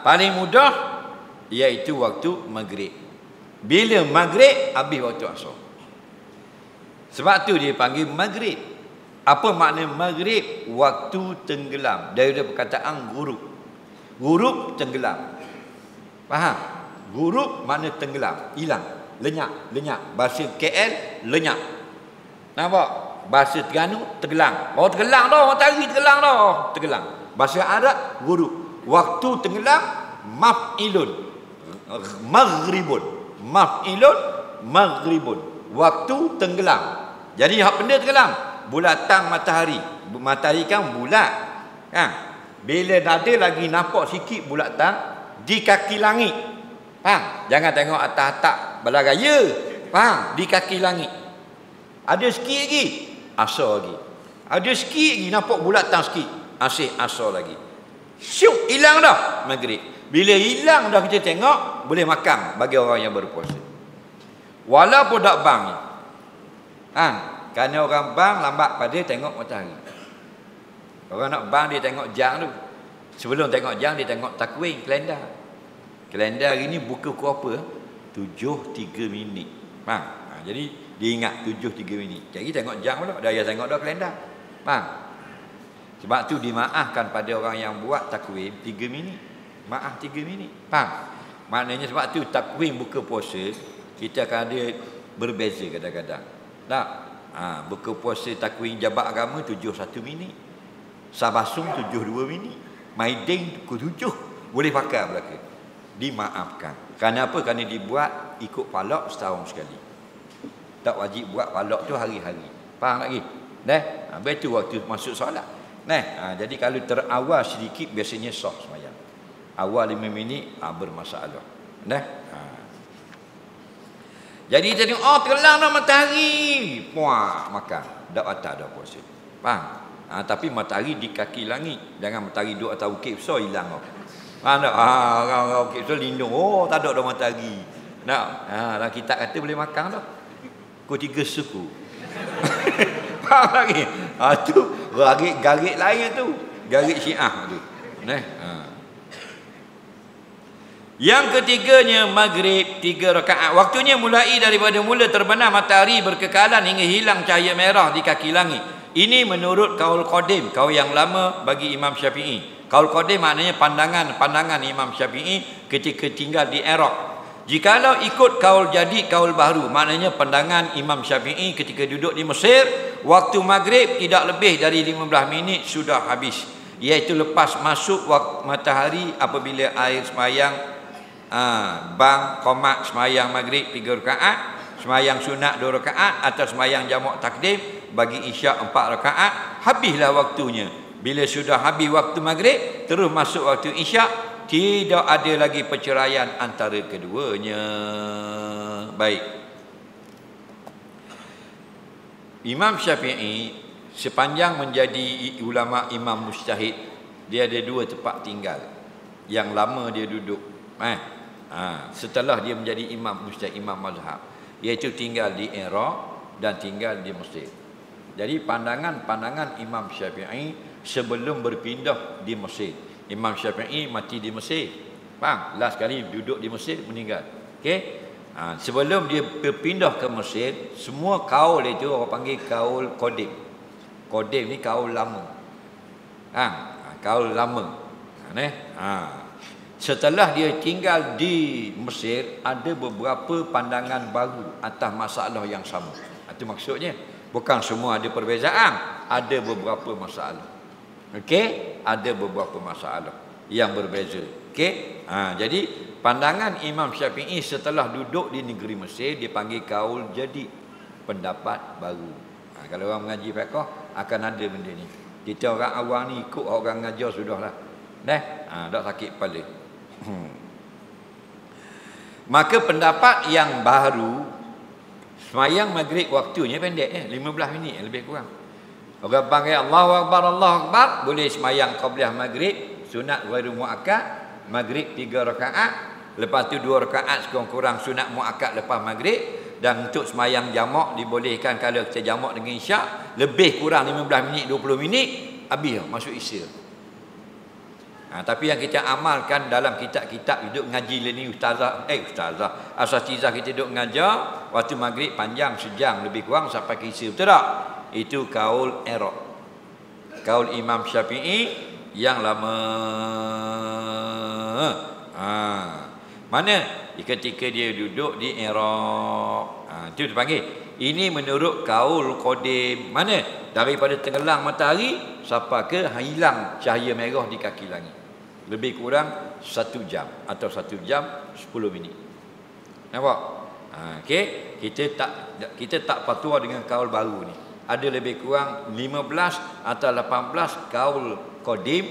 [SPEAKER 1] Paling mudah iaitu waktu maghrib. Bila maghrib habis waktu asar. Sebab tu dia panggil maghrib. Apa makna maghrib? Waktu tenggelam. Daripada perkataan gurub. Gurub tenggelam. Faham? Gurub makna tenggelam, hilang, lenyap. Bahasa KL lenyap. Nampak? Bahasa Terengganu tenggelam. Oh tenggelam dah, matahari tenggelam dah. Tenggelam. Bahasa Arab gurub. Waktu tenggelam maf'ilun. Maghribun. Maf'ilun maghribun. Waktu tenggelam. Jadi hak benda tenggelam. Bulatan matahari. Matahari kan bulat. Bila ada lagi nampak sikit bulatan di kaki langit. Faham? Jangan tengok atas atap balagaya. Faham? Di kaki langit. Ada sikit lagi. Asar lagi. Ada sikit lagi nampak bulatan sikit. Asar lagi. Syuk, hilang dah maghrib. Bila hilang dah kita tengok, boleh makan bagi orang yang berpuasa. Walaupun tak bang ni. Kerana orang bang lambat pada tengok matahari. Orang nak bang dia tengok jam tu. Sebelum tengok jam dia tengok takwim, kalender. Kalender hari ni buka pukul apa? 7.03 minit. Jadi dia ingat 7.03 minit. Jadi tengok jam pula, dah tengok dah kalender. Faham? Sebab tu dimaafkan pada orang yang buat takwim 3 minit. Maaf 3 minit. Faham? Maknanya sebab tu takwim buka puasa kita akan ada berbeza kadang-kadang. Tak? Buka puasa takwim jabat agama 71 minit. Sabasum 72 minit. Maidin pukul 7. Boleh pakai belaka. Dimaafkan. Kerana apa? Kerana dibuat ikut palak setahun sekali. Tak wajib buat palak tu hari-hari. Faham lagi? Habis tu waktu masuk solat. Jadi kalau terawal sedikit biasanya sah semayang. Awal 5 minit bermasalah. Jadi kita tengok, tenggelam dah matahari. Puak, makan. Tak batal dah puasa. Faham? Tapi matahari di kaki langit. Jangan matahari duduk atas bukit besar hilang. Faham tak? Orang bukit besar lindung. Oh, tak ada dah matahari. Dalam kitab kata boleh makan dah. Pukul 3 suku. Faham lagi? Tu garik lain tu. Garik Syiah tu. Yang ketiganya maghrib 3 rakaat. Waktunya mulai daripada mula terbenam matahari berkekalan hingga hilang cahaya merah di kaki langit. Ini menurut kaul qadim, kaul yang lama bagi Imam Syafi'i. Kaul qadim maknanya pandangan Imam Syafi'i ketika tinggal di Iraq. Jikalau ikut kaul jadi kaul baru, maknanya pandangan Imam Syafi'i ketika duduk di Mesir, waktu maghrib tidak lebih dari 15 minit sudah habis. Iaitu lepas masuk waktu matahari apabila air semayang bang qomat semayang maghrib 3 rakaat, semayang sunat 2 rakaat atau semayang jamak takdim bagi isyak 4 rakaat, habislah waktunya. Bila sudah habis waktu maghrib terus masuk waktu isyak, tidak ada lagi perceraian antara keduanya. Baik. Imam Syafi'i sepanjang menjadi ulama imam mujtahid, dia ada 2 tempat tinggal. Yang lama dia duduk. Setelah dia menjadi imam mujtahid, imam mazhab, iaitu tinggal di Iraq dan tinggal di Mesir. Jadi pandangan Imam Syafi'i sebelum berpindah di Mesir. Imam Syafi'i mati di Mesir. Faham? Last kali duduk di Mesir meninggal. Okey? Sebelum dia berpindah ke Mesir, semua kaul itu orang panggil kaul qadim. Qadim ni kaul lama. Kaul lama. Setelah dia tinggal di Mesir, ada beberapa pandangan baru atas masalah yang sama. Itu maksudnya. Bukan semua ada perbezaan, ada beberapa masalah. Okey, ada beberapa masalah yang berbeza. Okey? Jadi pandangan Imam Syafi'i setelah duduk di negeri Mesir dipanggil kaul jadi pendapat baru. Kalau orang mengaji fiqh akan ada benda ni. Kita orang awam ni ikut orang ngajar sudahlah. Tak sakit kepala. Maka pendapat yang baru, semayang maghrib waktunya pendek 15 minit lebih kurang. Orang panggil Allahu Akbar, boleh semayang qabliyah maghrib, sunat ghairu muakkad, maghrib 3 rakaat, lepas tu 2 rakaat sekurang-kurang sunat muakkad lepas maghrib, dan untuk semayang jamak dibolehkan kalau kita jamak dengan isyak, lebih kurang 15 minit 20 minit habis masuk isya. Tapi yang kita amalkan dalam kitab-kitab duduk ngaji ni ustazah asatizah kita duduk ngajar waktu maghrib panjang sejam lebih kurang sampai ke isya, betul tak? Itu kaul Iraq, kaul Imam Syafi'i yang lama. Mana ketika dia duduk di Iraq, itu dipanggil. Ini menurut kaul Qadim. Mana? Daripada tenggelam matahari sampai ke hilang cahaya merah di kaki langit, lebih kurang 1 jam atau 1 jam 10 minit. Nampak? Okey, kita tak fatwa dengan kaul baru ni. Ada lebih kurang 15 atau 18 kaul qadim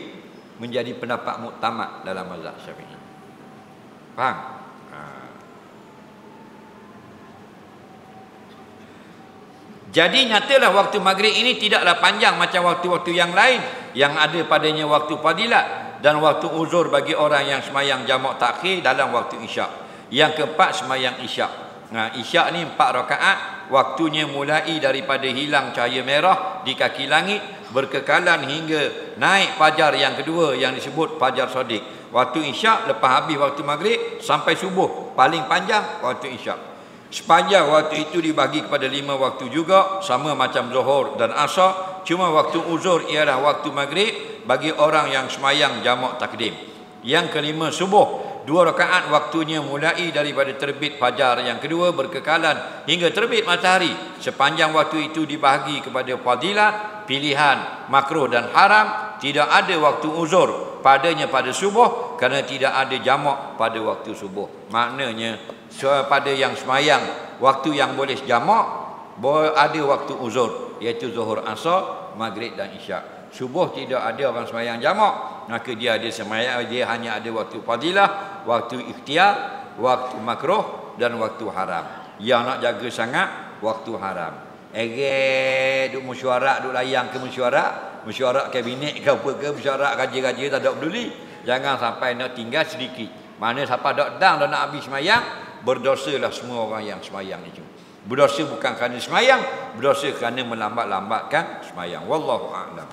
[SPEAKER 1] menjadi pendapat muktamad dalam mazhab Syafi'i. Faham? Jadi nyatalah waktu maghrib ini tidaklah panjang macam waktu-waktu yang lain yang ada padanya waktu fadilat dan waktu uzur bagi orang yang semayang jamak takhir dalam waktu isyak. Yang keempat, semayang isyak. Isyak ni 4 rakaat, waktunya mulai daripada hilang cahaya merah di kaki langit, berkekalan hingga naik fajar yang kedua yang disebut fajar shadiq. Waktu isyak lepas habis waktu maghrib sampai subuh, paling panjang waktu isyak. Sepanjang waktu itu dibagi kepada 5 waktu juga, sama macam zuhur dan asar. Cuma waktu uzur ialah waktu maghrib bagi orang yang semayang jamak takdim. Yang kelima, subuh 2 rakaat, waktunya mulai daripada terbit fajar yang kedua, berkekalan hingga terbit matahari. Sepanjang waktu itu dibahagi kepada fadilat, pilihan, makruh dan haram. Tidak ada waktu uzur padanya pada subuh kerana tidak ada jamak pada waktu subuh. Maknanya pada yang semayang waktu yang boleh jamak, ada waktu uzur, iaitu zuhur, asar, maghrib dan isyak. Subuh tidak ada orang semayang jamak, maka dia ada semayang, dia hanya ada waktu fadilah, waktu ikhtiar, waktu makruh dan waktu haram. Yang nak jaga sangat waktu haram. Duk mesyuarat, duk layang ke mesyuarat kabinet ke apa ke, mesyuarat raja-raja, tak ada peduli. Jangan sampai nak tinggal sedikit. Mana siapa dak nak habis semayang, berdosalah semua orang yang semayang itu. Berdosa bukan kerana semayang, berdosa kerana melambat-lambatkan semayang. Wallahu a'lam.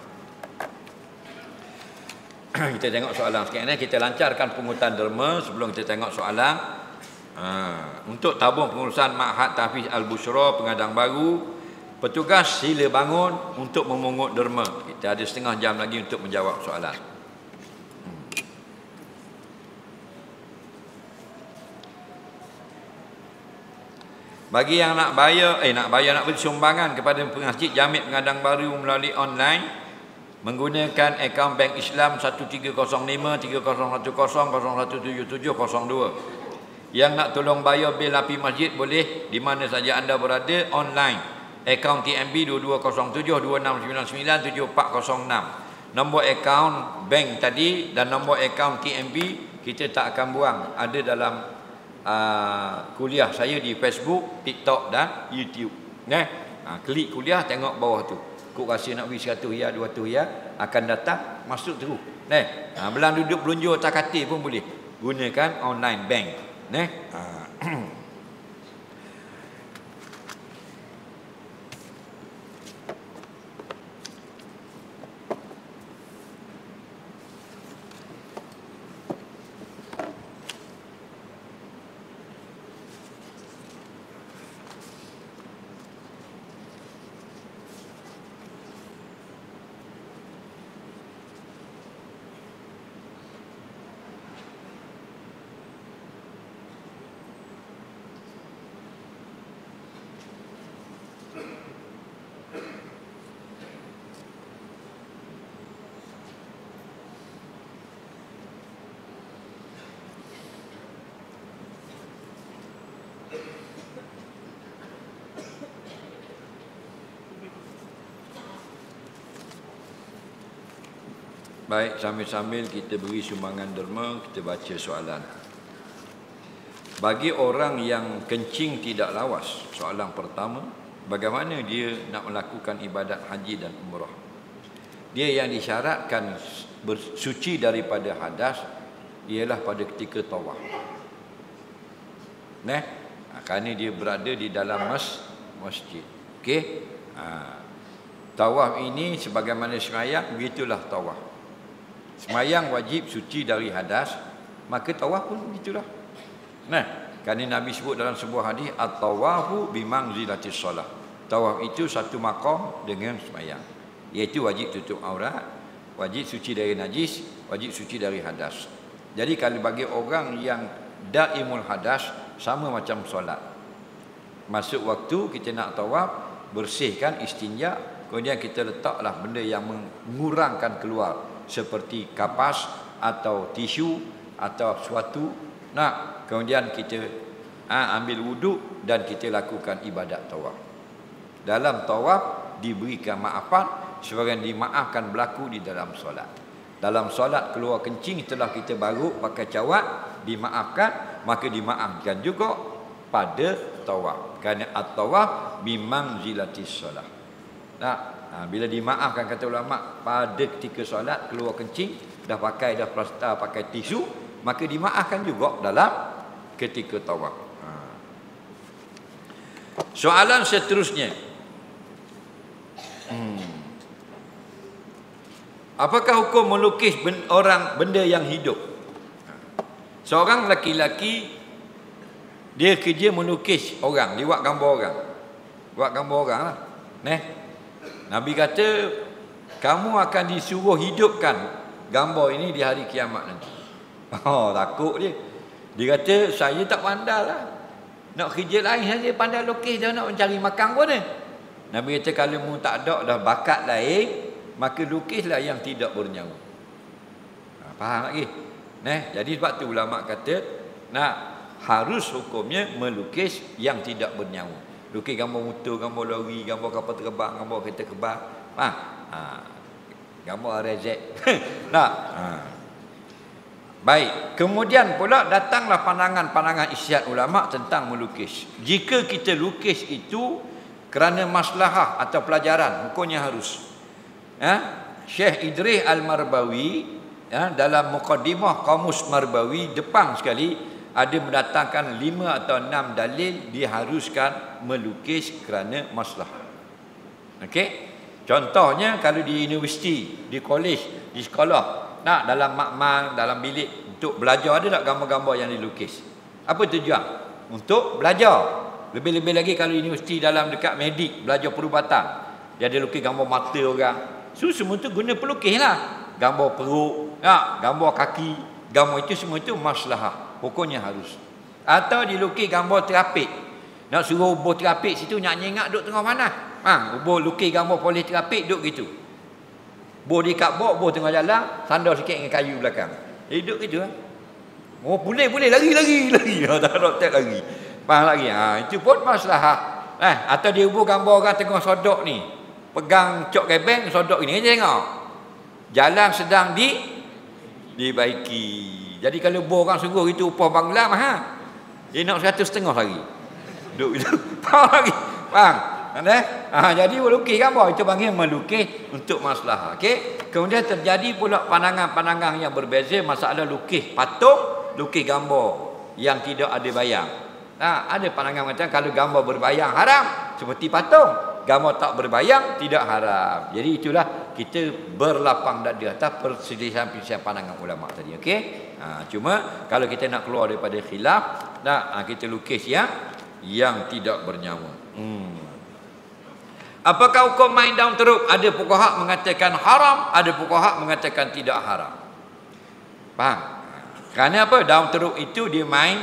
[SPEAKER 1] Kita tengok soalan sikit ni. Kita lancarkan pungutan derma sebelum kita tengok soalan. Untuk tabung pengurusan Ma'had Tahfiz Al-Bushra Pengadang Baru, petugas sila bangun untuk memungut derma. Kita ada setengah jam lagi untuk menjawab soalan. Bagi yang nak nak beri sumbangan kepada Masjid Jamid Pengadang Baru melalui online, menggunakan akaun Bank Islam 13053010017702. Yang nak tolong bayar bil api masjid boleh di mana saja anda berada online. Akaun TMB 220726997406. Nombor akaun bank tadi dan nombor akaun TMB kita tak akan buang, ada dalam kuliah saya di Facebook, TikTok dan YouTube. Klik kuliah, tengok bawah tu. Kok rasa nak beri 100 riyal, 200 riyal, akan datang, masuk terus. Belang duduk belunjur tak katil pun boleh. Gunakan online bank. Baik, sambil-sambil kita beri sumbangan derma, kita baca soalan. Bagi orang yang kencing tidak lawas, soalan pertama, bagaimana dia nak melakukan ibadat haji dan umrah? Dia yang disyaratkan bersuci daripada hadas ialah pada ketika tawaf. Kerana dia berada di dalam masjid. Okey? Tawaf ini sebagaimana sembahyang, begitulah tawaf. Sembahyang wajib suci dari hadas, maka tawaf pun begitulah. Kerana Nabi sebut dalam sebuah hadis, at-tawafu bimanzilatis solah. Tawaf itu satu maqam dengan sembahyang, iaitu wajib tutup aurat, wajib suci dari najis, wajib suci dari hadas. Jadi kalau bagi orang yang daimul hadas, sama macam solat. Masuk waktu kita nak tawaf, bersihkan istinja, kemudian kita letaklah benda yang mengurangkan keluar, seperti kapas atau tisu atau suatu. Kemudian kita ambil wuduk dan kita lakukan ibadat tawaf. Dalam tawaf diberikan maafan sebagaimana dimaafkan berlaku di dalam solat. Dalam solat keluar kencing setelah kita baru pakai cawat, dimaafkan, maka dimaafkan juga pada tawaf. Kerana at-tawaf bimanzilatis solah. Bila dimaafkan kata ulama pada ketika solat keluar kencing, dah pakai dah plasta, pakai tisu, maka dimaafkan juga dalam ketika tawaf. Soalan seterusnya, apakah hukum melukis benda yang hidup? Seorang lelaki dia kerja melukis orang, dia buat gambar orang. Buat gambar orang lah. Nabi kata, kamu akan disuruh hidupkan gambar ini di hari kiamat nanti. Takut dia. Dia kata, saya tak pandai lah. Nak kerja lain saja, pandai lukis dah, nak mencari makan pun ni. Nabi kata, kalau mu tak ada dah bakat lain, maka lukislah yang tidak bernyawa. Faham lagi? Jadi sebab tu ulama kata, harus hukumnya melukis yang tidak bernyawa. Lukis gambar motor, gambar lori, gambar kapal terbang, gambar kereta kebal, gambar RZ. Baik, kemudian pula datanglah pandangan-pandangan ijtihad ulama tentang melukis. Jika kita lukis itu kerana maslahah atau pelajaran, hukumnya harus. Syekh Idris Al-Marbawi dalam muqaddimah Qamus Marbawi depan sekali ada mendatangkan 5 atau 6 dalil diharuskan melukis kerana maslahah. Okey? Contohnya kalau di universiti, di kolej, di sekolah, dalam makmal, dalam bilik untuk belajar, ada tak gambar-gambar yang dilukis? Apa tujuan? Untuk belajar. Lebih-lebih lagi kalau universiti dalam dekat medik, belajar perubatan, dia ada lukis gambar mata orang. Semua tu guna pelukis lah. Gambar perut, gambar kaki, gambar itu semua itu maslahah. Hukumnya harus. Atau dilukis gambar terapik. Nak suruh ubah terapik situ, nyengak duduk tengah panas. Ubah lukis gambar polis terapik duduk gitu. Ubah di kabok, ubah tengah jalan, sandar sikit dengan kayu belakang. Duduk gitu. Boleh lari. Tak ada tak lari. Faham lagi? Itu pun maslahah. Atau dia ubah gambar orang tengah sodok ni. Pegang cok kebeng, sodok ini. Tengok. Jalan sedang dibaiki. Jadi kalau orang suruh itu upah bangla dia nak 150 lagi. Duduk itu. Faham lagi? Faham? Jadi melukis gambar itu panggil melukis untuk maslahah. Okey? Kemudian terjadi pula pandangan-pandangan yang berbeza masalah lukis patung, lukis gambar yang tidak ada bayang. Ada pandangan macam kalau gambar berbayang haram seperti patung. Gambar tak berbayang tidak haram. Jadi itulah kita berlapang dada atas perselisihan pandangan ulama tadi. Okey? Cuma kalau kita nak keluar daripada khilaf, kita lukis yang tidak bernyawa. Apakah hukum main daun teruk? Ada fuqaha mengatakan haram, ada fuqaha mengatakan tidak haram. Faham? Kerana apa? Daun teruk itu dia main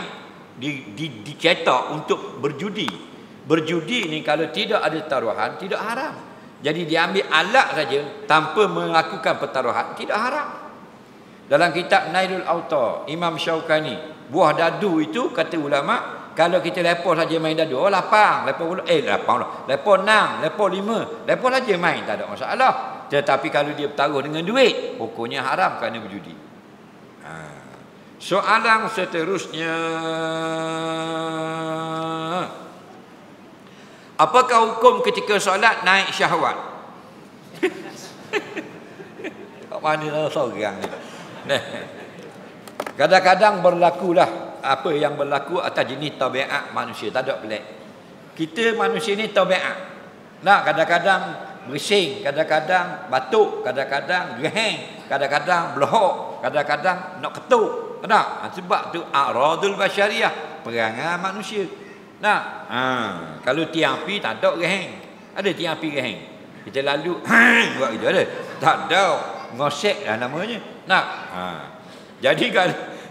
[SPEAKER 1] dicetak untuk berjudi. Berjudi ni kalau tidak ada taruhan tidak haram. Jadi dia ambil alat saja tanpa melakukan pertaruhan tidak haram. Dalam kitab Nailul Autar, Imam Syaukani, buah dadu itu kata ulama, kalau kita lepas saja main dadu, lepas 6, lepas 5, lepas saja main, tak ada masalah. Tetapi kalau dia bertaruh dengan duit, hukumnya haram kerana berjudi. Soalan seterusnya, apakah hukum ketika solat naik syahwat? Kat mana seorang ni? Kadang-kadang berlakulah apa yang berlaku atas jenis tabiat manusia, tak ada pelik. Kita manusia ni tabiat. Nah, kadang-kadang bersing, kadang-kadang batuk, kadang-kadang gerheng, kadang-kadang belahok, kadang-kadang nak ketuk. Nah, sebab tu a'radul basyariah, perangai manusia. Nah, kalau tiang api tak ada gerheng. Ada tiang api gerheng. Kita lalu buat gitu ada. Tak ada, ngosek lah namanya. Nah, jadi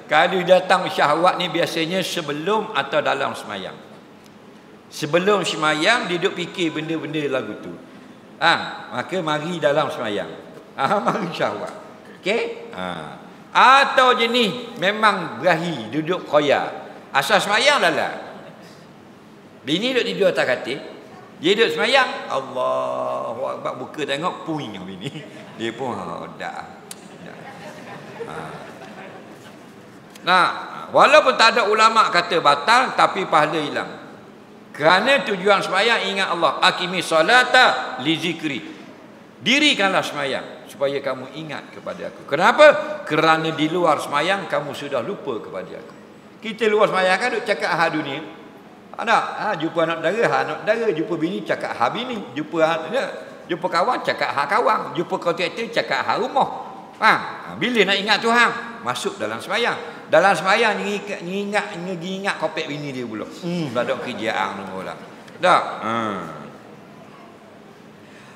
[SPEAKER 1] kalau datang syahwat ni biasanya sebelum atau dalam semayang. Sebelum semayang dia duk fikir benda-benda lagu tu. Maka mari dalam semayang. Mari syahwat. Okey? Atau jenis memang berahi duduk khoya. Asal semayang dah lah. Bini duduk tidur atas katil. Dia duduk semayang. Allahu Akbar, buka tengok puing bini. Dia pun dah. Nah, walaupun tak ada ulama kata batal, tapi pahala hilang. Kerana tujuan semayang ingat Allah. Aqimi solata li zikri. Dirikanlah semayang supaya kamu ingat kepada aku. Kenapa? Kerana di luar semayang kamu sudah lupa kepada aku. Kita luar semayang kan duk cakap hal dunia. Jumpa anak dara, jumpa bini cakap hal bini, jumpa kawan cakap hal kawan, jumpa kontraktor cakap hal rumah. Bila nak ingat Tuhan, masuk dalam semayang. Dalam semayang ingat kopek bini dia pula. Tak ada kerjaan pula. Tak.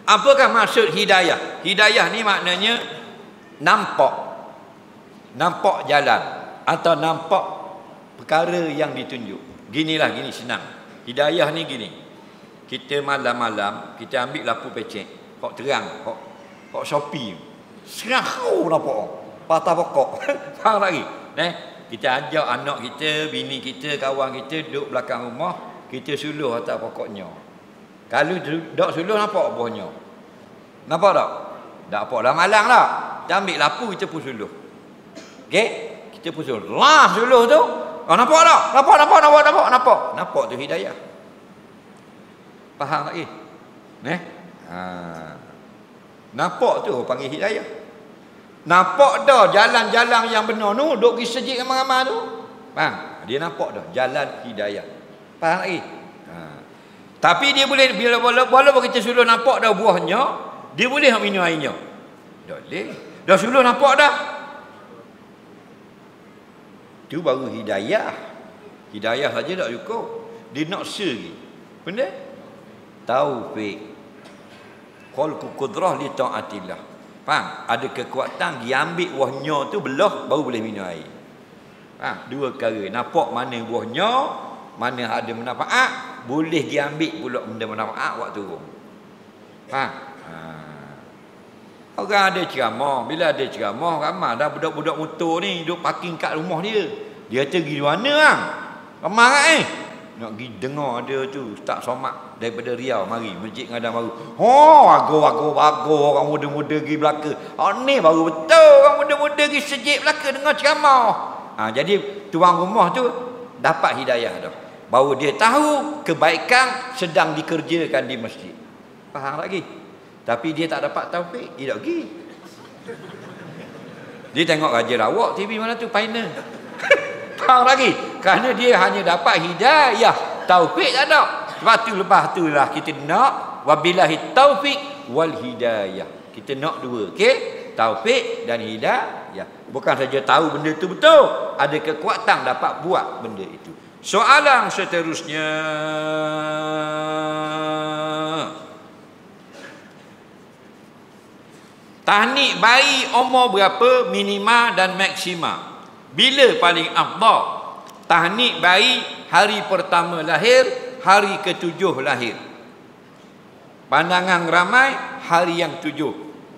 [SPEAKER 1] Apakah maksud hidayah? Hidayah ni maknanya nampak jalan atau nampak perkara yang ditunjuk. Gini senang. Hidayah ni gini. Kita malam-malam kita ambil lampu pecek, hok terang, hok Shopee. Serau nampak. Patah pokok. Faham lagi? Kita ajak anak kita, bini kita, kawan kita duduk belakang rumah, kita suluh atas pokoknya. Kalau duduk suluh nampak buahnya. Nampak tak? Tak nampak dah malang tak? Kita ambil lampu, kita pun suluh. Okey? Kita pun suluh. Lah suluh tu. Nampak tak? Nampak. Nampak tu hidayah. Faham lagi? Nampak tu panggil hidayah. Nampak dah jalan-jalan yang benar tu, duk pergi sejid ramai-ramai tu. Faham? Dia nampak dah jalan hidayah. Faham lagi? Tapi dia boleh, bila walaupun kita suruh nampak dah buahnya, dia boleh minum airnya. Tak boleh. Dah suruh nampak dah. Itu baru hidayah. Hidayah saja tak cukup. Dia nak lagi. Benda? Taufik. Khalqu qudrah li ta'atillah. Faham? Ada kekuatan dia ambil buahnya tu belah baru boleh minum air. Faham? Dua perkara. Nampak mana buahnya, mana ada manfaat, boleh dia ambil pula benda manfaat waktu turun. Orang ada ceramah, bila ada ceramah ramai dah budak-budak motor ni duduk parking kat rumah dia. Dia kata pergi mana bang? Ramai kan nak pergi dengar dia tu Ustaz Somad daripada Riau mari Masjid Ngadang Baru. Ago orang muda-muda pergi belaka. Ni baru betul orang muda-muda pergi sejid belaka dengar ceramah. Jadi tuan rumah tu dapat hidayah dah. Bahawa dia tahu kebaikan sedang dikerjakan di masjid. Faham lagi? Tapi dia tak dapat taufik, dia tak pergi. Dia tengok Raja Rawak TV mana tu final. Faham lagi? Kerana dia hanya dapat hidayah, taufik tak ada. Sebab tu lepas tu lah kita nak wabillahi taufik wal hidayah. Kita nak dua, okey? Taufik dan hidayah. Bukan saja tahu benda tu betul, ada kekuatan dapat buat benda itu. Soalan seterusnya, tahnik bayi umur berapa minima dan maksima? Bila paling afdal? Tahnik bayi hari pertama lahir, hari ke-7 lahir. Pandangan ramai hari yang 7.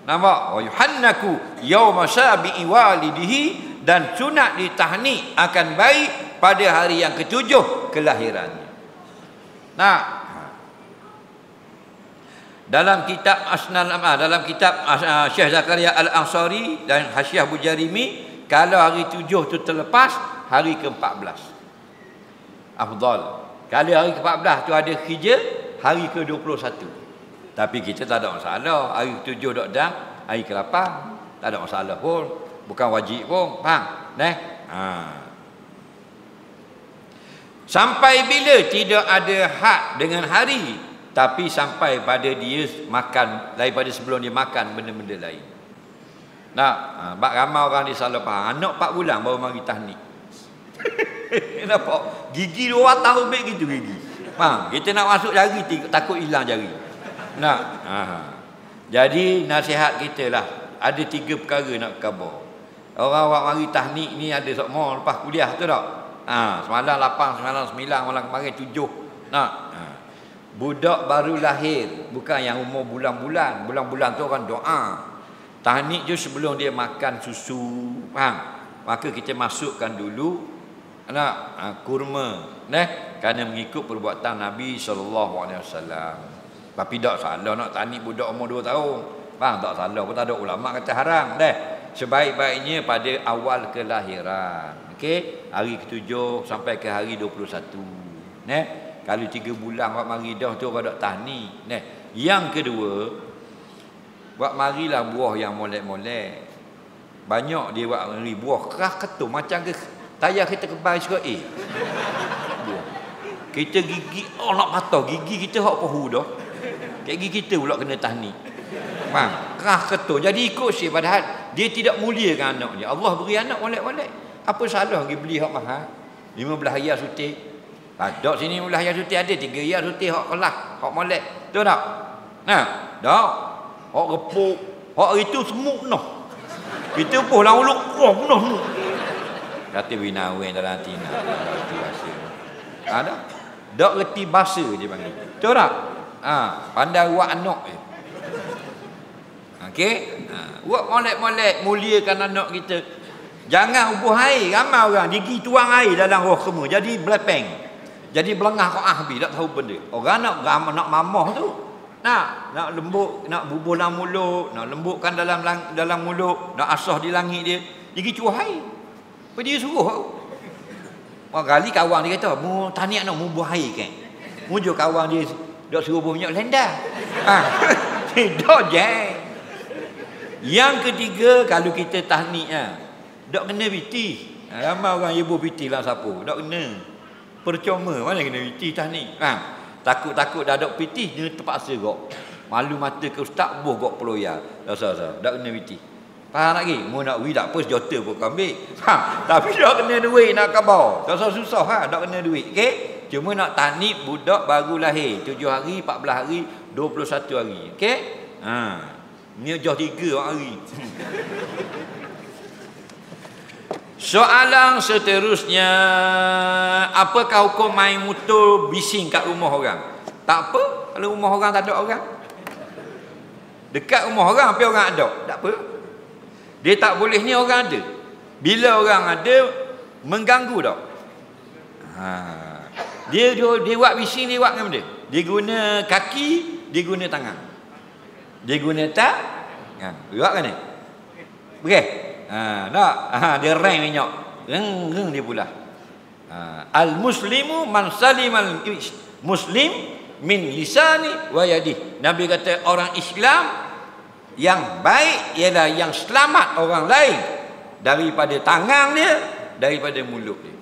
[SPEAKER 1] Nampak? Wa yuhannaku yauma sabi'i walidihi, dan sunat ditahnik akan bayi pada hari yang ke-7 kelahirannya. Nah, Dalam kitab dalam kitab Syekh Zakaria Al-Ansari dan Hasyiah Bujarimi, kalau hari 7 tu terlepas, hari ke-14 afdal. Kalau hari ke-14 tu ada hijrah, hari ke-21. Tapi kita tak ada masalah. Hari ke-7 dok dah, hari ke-8 tak ada masalah pun. Bukan wajib pun. Faham? Sampai bila tidak ada had dengan hari, tapi sampai pada dia makan daripada sebelum dia makan benda-benda lain. Bak ramai orang dia salah faham. Anak 4 bulan baru mari tahnik. Nampak? Gigi 2 tahun baik gitu gigi. Faham? Kita nak masuk jari takut hilang jari. Jadi nasihat kita lah, ada 3 perkara nak khabar. Orang awak mari tahnik ni ada semua lepas kuliah tu tak? Semalam 8, semalam 9, malam kemarin 7. Budak baru lahir, bukan yang umur bulan-bulan. Bulan-bulan tu orang doa. Tahnik je sebelum dia makan susu, faham? Maka kita masukkan dulu kurma, kerana mengikut perbuatan Nabi SAW. Tapi tak salah nak tahnik budak umur 2 tahun. Faham? Tak salah pun, tak ada ulama kata haram. Sebaik-baiknya pada awal kelahiran. Okey, hari ke-7 sampai ke hari 21. Kalau 3 bulan buat mari dah tu orang dak tahnik. Yang kedua, buat marilah buah yang molek-molek. Banyak dia buat mari buah keras ketul macam ke tayar kita kebai Israel. Buah. Kita gigi nak patah gigi kita hak pahu dah. Kayak gigi kita pula kena tahnik. Faham? Keras ketul. Jadi ikut si padahal dia tidak muliakan anak dia. Allah beri anak molek-molek. Apa salah pergi beli hak mahal? 15 riyal sutik. Dok sini 15 riyal sutik ada, 3 riyal sutik hak kelas, hak molek. Betul tak? Dak. Hak repuk, hak itu semut noh. Kita pun lah uluk noh. Kata binawen dalam hati nak. Reti bahasa. Ada? Dak reti bahasa dia panggil. Betul tak? Pandai buat anak je. Okey? Buat molek-molek, muliakan anak kita. Jangan ubuh air. Ramai orang gigi tuang air dalam roh kemur. Jadi belepeng. Jadi belengah kau habis tak tahu benda. Orang nak mamah tu. Nak lembut, nak bubuh dalam mulut, nak lembutkan dalam mulut, nak asah di langit dia. Gigi cuah air. Apa dia suruh aku? Kali kawan dia kata, "Mu tahniah nak mu buah air kan?" Mujuk kawan dia dak suruh buah minyak lenda. Tidak je. Yang ketiga, kalau kita tahnik dak kena piti. Ramai orang ibu piti lah siapa? Dak kena. Percuma mana kena piti tahnik. Takut-takut dah ada piti dia terpaksa gok. Malu mata ke ustaz buh gok peloya. Rasa dak kena piti. Faham lagi? Mu nak wi tak apa sejota pun kau ambil. Tapi dak kena duit nak khabar. Tak susah dak kena duit. Okey? Cuma nak tahnik budak baru lahir 7 hari, 14 hari, 21 hari. Okey? Ni jauh 3 hari. Soalan seterusnya, apakah hukum main motor bising kat rumah orang? Tak apa, kalau rumah orang tak ada orang. Dekat rumah orang, tapi orang ada. Tak apa. Dia tak bolehnya orang ada. Bila orang ada, mengganggu tak? Dia buat bising, dia buat dengan benda. Dia guna kaki, dia guna tangan. Dia guna tak? Buat kan ni? Okey. Dia rank minyak. Reng dia pula. Al-muslimu man salimal muslim min lisani wa yadi. Nabi kata orang Islam yang baik ialah yang selamat orang lain daripada tangan dia, daripada mulut dia.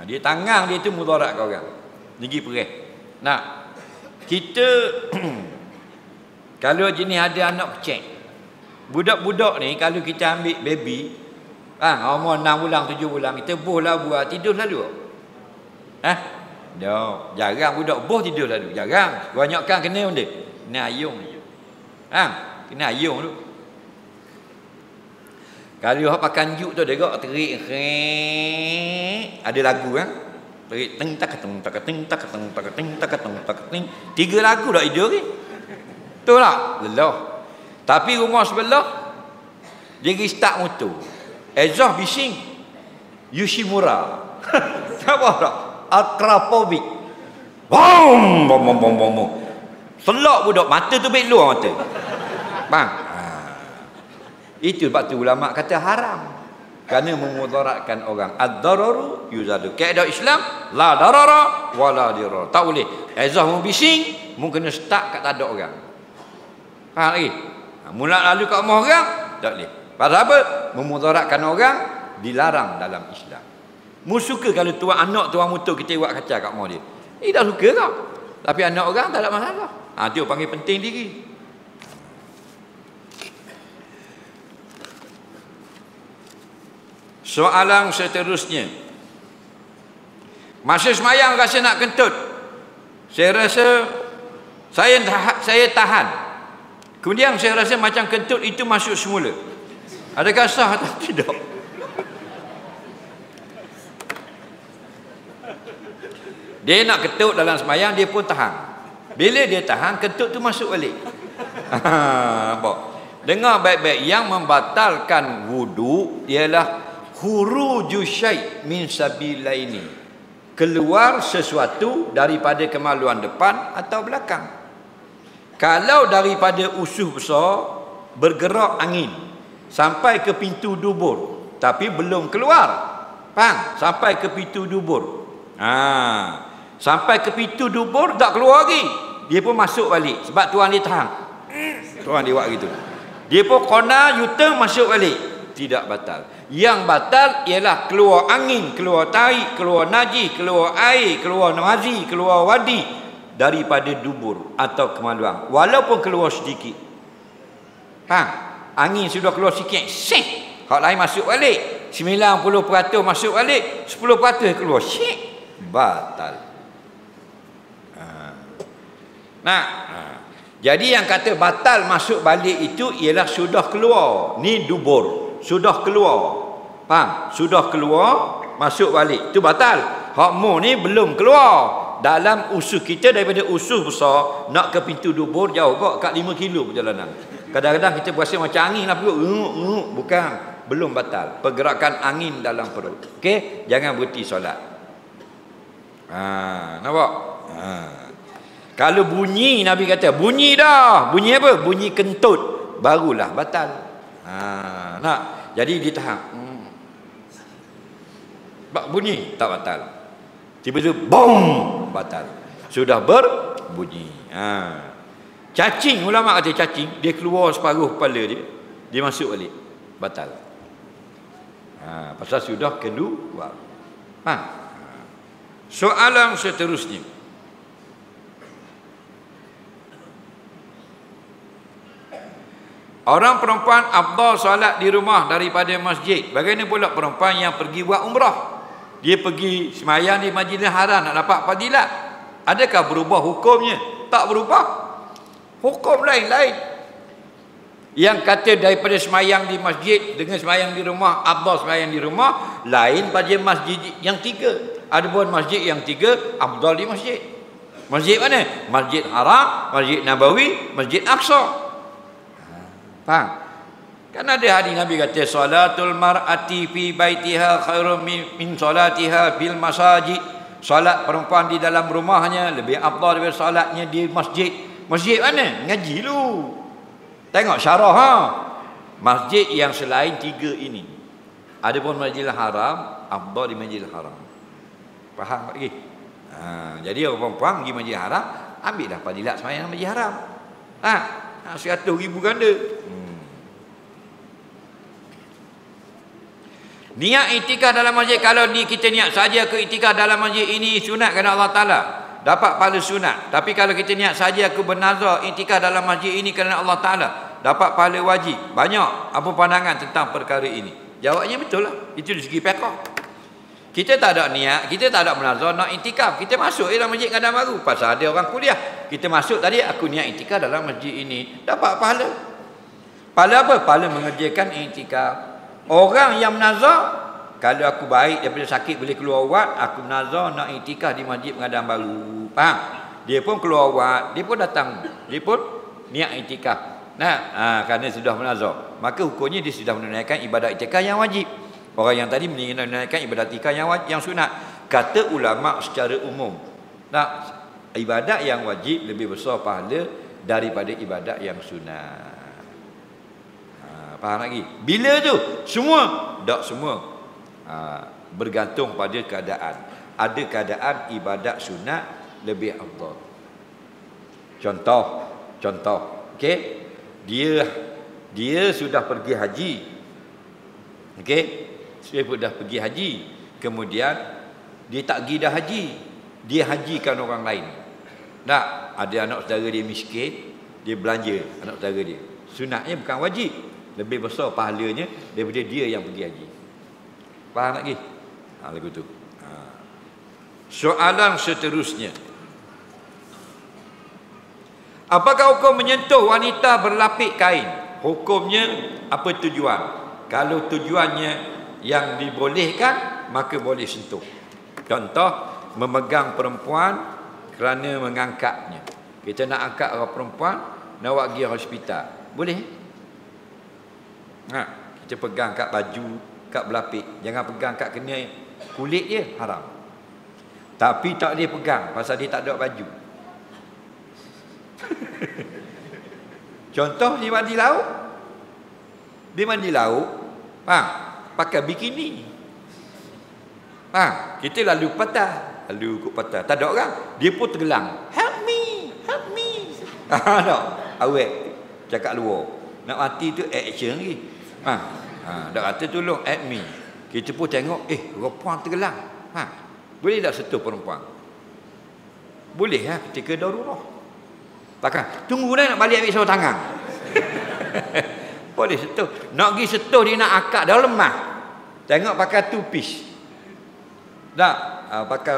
[SPEAKER 1] Dia tangan dia tu mudarat ke orang. Pergi perih. Kita kalau jenis ada anak kecil, budak-budak ni kalau kita ambil baby, umur 6 bulan, 7 bulan, kita bohlah buat tidur selalu. Jarang budak boh tidur selalu, jarang. Banyakkan kena benda. Kena ayung. Kena ayung tu. Kalau hak pakai juk tu dia terik. Ada lagu terik teng tak teng tak teng tak teng tak teng tak teng tak teng. 3 lagu dak tidur ni. Betul tak? Lelah. Tapi rumah sebelah dia pergi start motor. Exhaust bising. Yoshimura. Apa tak? Akrapobik. Bom. Selok budak mata tu baik luar mata. Faham? Itu sebab tu ulama kata haram. Kerana memudaratkan orang. Ad-dararu yuzadu. Kaedah Islam, la darara wa la dirar. Tak boleh. Ezah mu bising, mu kena start kat tadak orang. Faham lagi? Mula lalu kat rumah orang, tak boleh. Pasal apa? Memudaratkan orang dilarang dalam Islam. Mu suka kalau tuan anak tuan motor kita buat kacau kat rumah dia. Dah suka tak? Tapi anak orang tak ada masalah. Dia panggil penting diri. Soalan seterusnya. Masa semayang rasa nak kentut. Saya rasa saya tahan. Kemudian saya rasa macam kentut itu masuk semula. Adakah sah atau tidak? Dia nak kentut dalam semayang, dia pun tahan. Bila dia tahan, kentut tu masuk balik. Nampak? Dengar baik-baik, yang membatalkan wudu ialah khuruju syai' min sabilaini. Keluar sesuatu daripada kemaluan depan atau belakang. Kalau daripada usus besar bergerak angin sampai ke pintu dubur tapi belum keluar. Faham? Sampai ke pintu dubur. Sampai ke pintu dubur tak keluar lagi. Dia pun masuk balik sebab tuan dia tahan. Tuan dia buat gitu. Dia pun kona U-turn masuk balik. Tidak batal. Yang batal ialah keluar angin, keluar tarik, keluar najis, keluar air, keluar mazi, keluar wadi daripada dubur atau kemaluan. Walaupun keluar sedikit. Angin sudah keluar sikit, hak lain masuk balik. 90% masuk balik, 10% keluar. Batal. Jadi yang kata batal masuk balik itu ialah sudah keluar. Ni dubur, sudah keluar. Faham? Sudah keluar, masuk balik. Itu batal. Hak mu ni belum keluar. Dalam usus kita daripada usus besar nak ke pintu dubur jauh kok, kat 5 kilo perjalanan. Kadang-kadang kita berasa macam angin lah perut. Bukan, belum batal. Pergerakan angin dalam perut. Okey, jangan berhenti solat. Nampak? Kalau bunyi, Nabi kata bunyi dah. Bunyi apa? Bunyi kentut, barulah batal. Jadi ditahan. Bunyi tak batal. Tiba-tiba bom, batal. Sudah berbunyi. Cacing, ulama kata cacing, dia keluar separuh kepala dia, dia masuk balik, batal. Pasal sudah keluar. Soalan seterusnya. Orang perempuan afdal solat di rumah daripada masjid. Bagaimana pula perempuan yang pergi buat umrah? Dia pergi semayang di Masjidil Haram nak dapat fadilat. Adakah berubah hukumnya? Tak berubah. Hukum lain-lain. Yang kata daripada semayang di masjid dengan semayang di rumah, afdal semayang di rumah, lain pada masjid yang 3. Adapun masjid yang 3, afdal di masjid. Masjid mana? Masjid Haram, Masjid Nabawi, Masjid Aqsa. Faham? Kan ada hadis Nabi kata salatul mar'ati fi baitiha khairun min salatiha fil masajid. Solat perempuan di dalam rumahnya lebih afdal daripada solatnya di masjid. Masjid mana? Ngaji lu. Tengok syarah masjid yang selain 3 ini. Adapun Masjidil Haram, afdal di Masjidil Haram. Faham lagi? Jadi orang perempuan pergi Masjidil Haram, ambillah fadilat sembahyang Masjidil Haram. 100,000 ganda. Niat iktikaf dalam masjid, kalau kita niat saja ke iktikaf dalam masjid ini sunat kerana Allah Ta'ala, dapat pahala sunat. Tapi kalau kita niat saja aku bernazar iktikaf dalam masjid ini kerana Allah Ta'ala, dapat pahala wajib. Banyak apa pandangan tentang perkara ini? Jawabnya betul lah. Itu dari segi fiqh. Kita tak ada niat, kita tak ada bernazar nak iktikaf, kita masuk dalam masjid Kadang Baru pasal ada orang kuliah. Kita masuk tadi, aku niat iktikaf dalam masjid ini, dapat pahala. Pahala apa? Pahala mengerjakan iktikaf. Orang yang menazar, kalau aku baik daripada sakit boleh keluar ubat, aku menazar nak iktikaf di Masjid Kadang Baru. Faham? Dia pun keluar ubat, dia pun datang, dia pun niat iktikaf. Kerana sudah menazar, maka hukumnya dia sudah menunaikan ibadat iktikaf yang wajib. Orang yang tadi menunaikan ibadat iktikaf yang sunat. Kata ulama secara umum. Ibadat yang wajib lebih besar pahala daripada ibadat yang sunat. Faham lagi? Bila tu? Semua? Tak semua. Bergantung pada keadaan. Ada keadaan ibadat sunat lebih afdal. Contoh. Okey? Dia sudah pergi haji. Okey? Dia sudah pergi haji. Kemudian dia tak pergi dah haji. Dia hajikan orang lain. Tak, ada anak saudara dia miskin, dia belanja anak saudara dia. Sunatnya bukan wajib. Lebih besar pahalanya daripada dia yang pergi haji. Faham lagi? Lagu tu. Soalan seterusnya. Apakah hukum menyentuh wanita berlapik kain? Hukumnya apa tujuan? Kalau tujuannya yang dibolehkan, maka boleh sentuh. Contoh, memegang perempuan kerana mengangkatnya. Kita nak angkat orang perempuan, nak buat pergi hospital. Boleh? Kita pegang kat baju, kat berlapik. Jangan pegang kat kena kulit je, haram. Tapi tak boleh pegang pasal dia tak ada baju. Contoh, dia mandi laut. Dia mandi laut, pakai bikini. Kita lalu patah. Lalu ikut patah. Tak ada orang. Dia pun tergelang. Help me. Tak. Awet. Cakap luar. Nak mati tu action lagi. Tak kata tolong help me. Kita pun tengok, perempuan tergelang. Boleh tak sentuh perempuan? Boleh lah ketika darurat. Takkan tunggu dah nak balik ambil sarung tangan. Boleh sentuh. Nak pergi sentuh dia nak akak dah lemah. Tengok pakai two-piece. Tak, pakai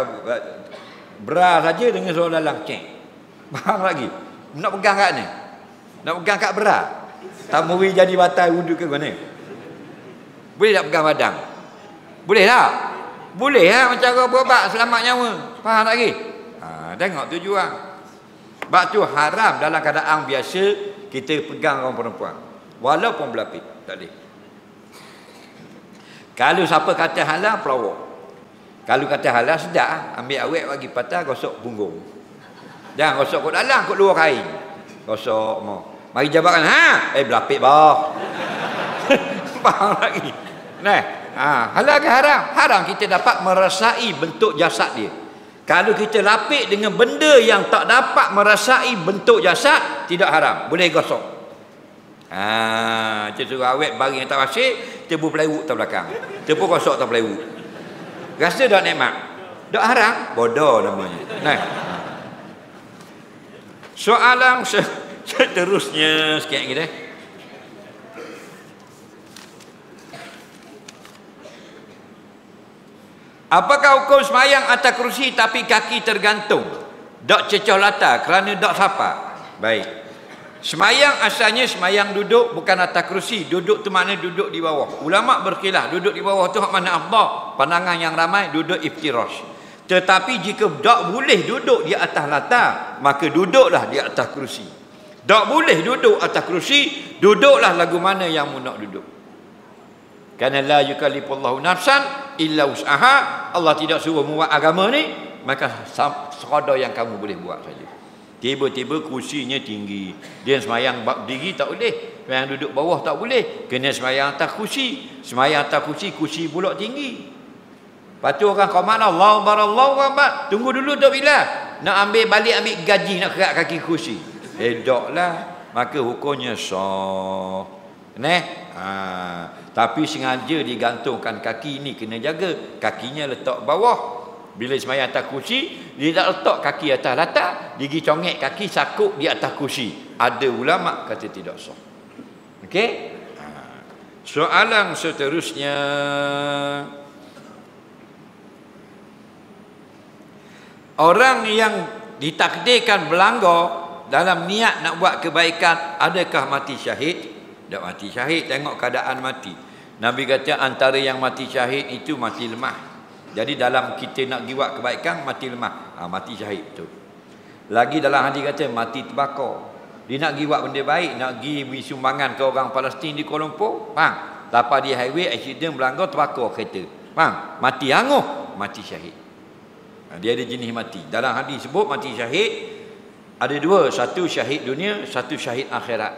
[SPEAKER 1] bra saja dengan seluar dalam cek. Faham lagi? Nak pegang kat ni. Nak pegang kat bra. Tak mau jadi batal wudu ke mana? Boleh tak pegang badan? Boleh tak? Boleh lah macam orang berobat selamat nyawa. Faham lagi? Tengok tujuan. Sebab tu haram dalam keadaan biasa kita pegang orang perempuan. Walaupun berlapik. Tak boleh. Kalau siapa kata halal, pelawak. Kalau kata halal, sedap. Ambil awet bagi patah, gosok punggung. Jangan gosok kot dalam, kot luar kain. Gosok mau. Mari jabatkan, berlapik bah. Faham lagi? Nah, halal ke haram? Haram kita dapat merasai bentuk jasad dia. Kalau kita lapik dengan benda yang tak dapat merasai bentuk jasad, tidak haram. Boleh gosok. Kita suruh awet barang yang tak wasik, kita pun pelewuk tak belakang. Kita pun gosok tak pelewuk. Rasa tak nikmat? Tak haram? Bodoh namanya. Nah. Soalan seterusnya sikit lagi dah. Apakah hukum semayang atas kerusi tapi kaki tergantung? Tak cecah latar kerana tak sapa. Baik. Semayang asalnya semayang duduk bukan atas kerusi. Duduk tu makna duduk di bawah. Ulama berkhilaf duduk di bawah tu hak mana afdal? Pandangan yang ramai duduk iftirash. Tetapi jika tak boleh duduk di atas latar, maka duduklah di atas kerusi. Tak boleh duduk atas kerusi, duduklah lagu mana yang mu nak duduk. Karena la yukallifullahu nafsan illa wus'aha. Allah tidak suruh buat agama ni, maka sekadar yang kamu boleh buat saja. Tiba-tiba kursinya tinggi, dia semayang berdiri tak boleh, semayang duduk bawah tak boleh, kena semayang atas kursi. Semayang atas kursi pula tinggi. Lepas tu orang qamat Allahu Akbar. Tunggu dulu tak bila nak ambil balik, ambil gaji nak kerak kaki kursi. Taklah, maka hukumnya sah. Tapi sengaja digantungkan kaki ni kena jaga. Kakinya letak bawah. Bila semayang atas kursi, dia tak letak kaki atas latar, dia pergi congek kaki sakuk di atas kursi. Ada ulama kata tidak sah. Okey? Soalan seterusnya. Orang yang ditakdirkan berlanggar dalam niat nak buat kebaikan, adakah mati syahid? Tak mati syahid, tengok keadaan mati. Nabi kata antara yang mati syahid itu mati lemah. Jadi dalam kita nak pergi buat kebaikan, mati lemah, mati syahid tu. Lagi dalam hadis kata mati terbakar. Dia nak pergi buat benda baik, nak pergi beri sumbangan ke orang Palestin di Kuala Lumpur, tapah di highway, accident, berlanggar, terbakar kereta. Mati hanguh, mati syahid. Dia ada jenis mati. Dalam hadis sebut mati syahid ada dua, satu syahid dunia, satu syahid akhirat.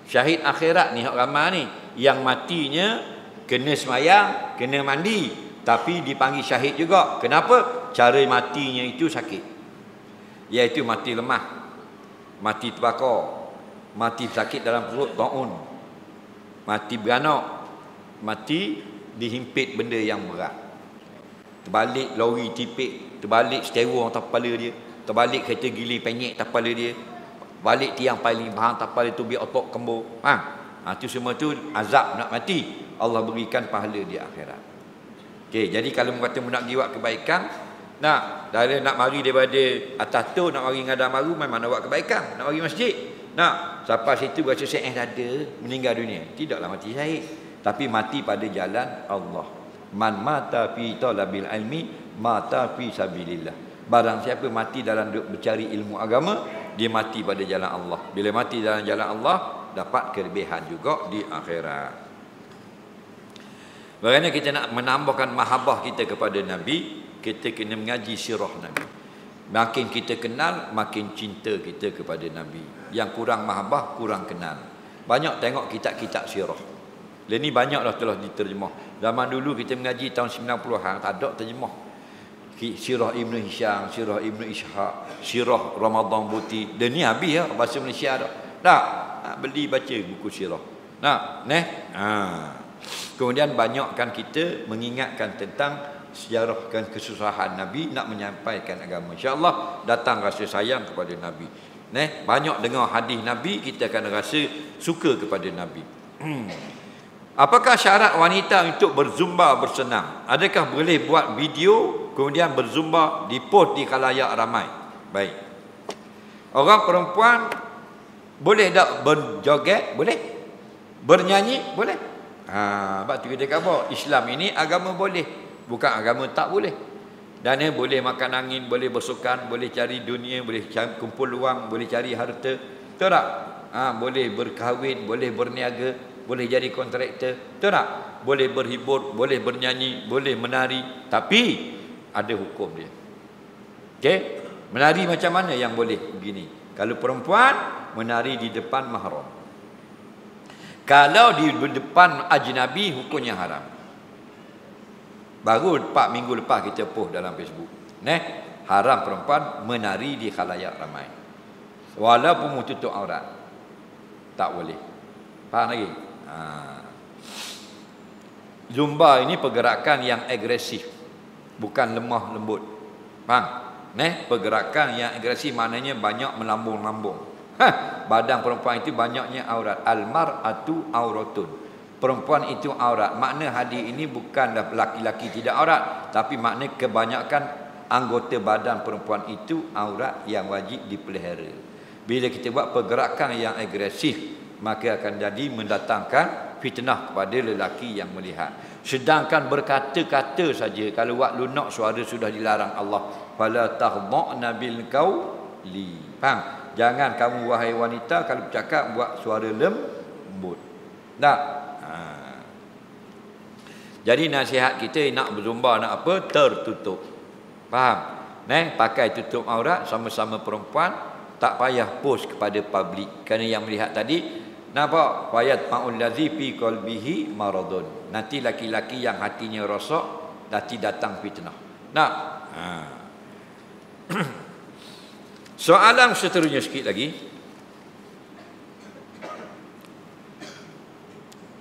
[SPEAKER 1] Syahid akhirat ni hak ramai ni, yang matinya kena semayang, kena mandi, tapi dipanggil syahid juga. Kenapa? Cara matinya itu sakit, iaitu mati lemah, mati terbakar, mati sakit dalam perut, taun, mati beranak, mati dihimpit benda yang berat, terbalik lori tipik, terbalik stereo atas kepala dia, terbalik kereta giling penyek atas kepala dia, balik tiang paling bahang atas kepala tu biar otak kembur. Itu semua tu azab nak mati, Allah berikan pahala di akhirat. Okey, jadi kalau kata nak pergi buat kebaikan, dari nak mari daripada atas tu nak mari ngadam baru, memang nak buat kebaikan, nak mari masjid. Sampai situ rasa dada, meninggal dunia. Tidaklah mati syahid, tapi mati pada jalan Allah. Man mata fi talabil ilmi mata fi sabilillah. Barang siapa mati dalam bercari ilmu agama, dia mati pada jalan Allah. Bila mati dalam jalan Allah, dapat kelebihan juga di akhirat. Bagaimana kita nak menambahkan mahabbah kita kepada Nabi? Kita kena mengaji sirah Nabi. Makin kita kenal, makin cinta kita kepada Nabi. Yang kurang mahabbah, kurang kenal. Banyak tengok kitab-kitab sirah. Ini banyak dah telah diterjemah. Zaman dulu kita mengaji tahun 90-an, tak ada terjemah. Sirah Ibn Hisham, Sirah Ibn Ishaq, Sirah Ramadan Buti. Dan ni habis ya, bahasa Malaysia dah. Beli baca buku sirah. Kemudian banyakkan kita mengingatkan tentang sejarah dan kesusahan Nabi, nak menyampaikan agama. InsyaAllah datang rasa sayang kepada Nabi. Banyak dengar hadis Nabi, kita akan rasa suka kepada Nabi. Apakah syarat wanita untuk berzumba bersenam? Adakah boleh buat video kemudian berzumba dipost di khalayak ramai? Baik. Orang perempuan boleh tak berjoget? Boleh. Bernyanyi? Boleh. Sebab tu kita kata Islam ini agama boleh, bukan agama tak boleh. Dan dia boleh makan angin, boleh bersukan, boleh cari dunia, boleh kumpul wang, boleh cari harta. Betul tak? Boleh berkahwin, boleh berniaga, boleh jadi kontraktor. Betul tak? Boleh berhibur, boleh bernyanyi, boleh menari, tapi ada hukum dia. Okey? Menari macam mana yang boleh begini? Kalau perempuan menari di depan mahram. Kalau di depan ajnabi, hukumnya haram. Baru 4 minggu lepas kita post dalam Facebook. Haram perempuan menari di khalayak ramai. Walaupun tutup aurat, tak boleh. Faham lagi? Zumba ini pergerakan yang agresif, bukan lemah lembut. Faham? Pergerakan yang agresif maknanya banyak melambung-lambung. Badan perempuan itu banyaknya aurat. Al-mar'atu auratun. Perempuan itu aurat. Makna hadis ini bukanlah laki-laki tidak aurat, tapi makna kebanyakan anggota badan perempuan itu aurat yang wajib dipelihara. Bila kita buat pergerakan yang agresif, maka akan jadi mendatangkan fitnah kepada lelaki yang melihat. Sedangkan berkata-kata saja, kalau buat lunak suara sudah dilarang Allah. Fala tahdha'na bil qawli. Faham? Jangan kamu wahai wanita kalau bercakap buat suara lembut. Jadi nasihat kita nak berzumba, nak apa? Tertutup. Faham? Pakai tutup aurat sama-sama perempuan, tak payah post kepada publik. Kerana yang melihat tadi, nampak? Wayat ma'ul ladzi fi qalbihi maradun. Nanti laki-laki yang hatinya rosak, nanti datang fitnah. Soalan seterusnya sikit lagi.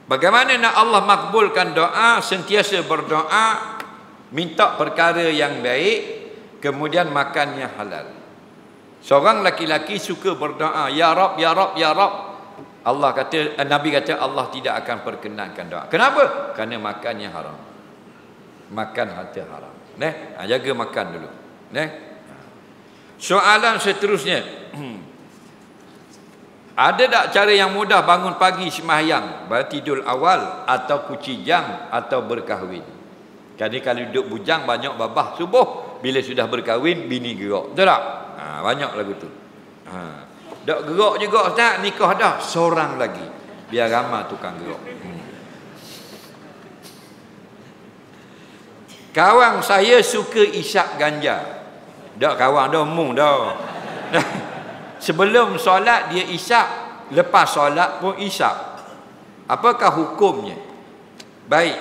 [SPEAKER 1] Bagaimana nak Allah makbulkan doa, sentiasa berdoa, minta perkara yang baik, kemudian makannya halal. Seorang laki-laki suka berdoa, Ya Rab, Ya Rab, Ya Rab. Allah kata, Nabi kata Allah tidak akan perkenankan doa. Kenapa? Kerana makannya haram. Makan harta haram. Jaga makan dulu. Soalan seterusnya. Ada tak cara yang mudah bangun pagi sembahyang, tidur awal atau kucijang atau berkahwin? Jadi kalau duduk bujang banyak babah subuh, bila sudah berkahwin bini gerak. Betul tak? Banyak lagu tu. Dak gerak juga Ustaz, nikah dah seorang lagi. Biar ramai tukang gerak. Kawan saya suka isap ganja. Dak kawan dah mung dah. Sebelum solat dia isap, lepas solat pun isap. Apakah hukumnya? Baik.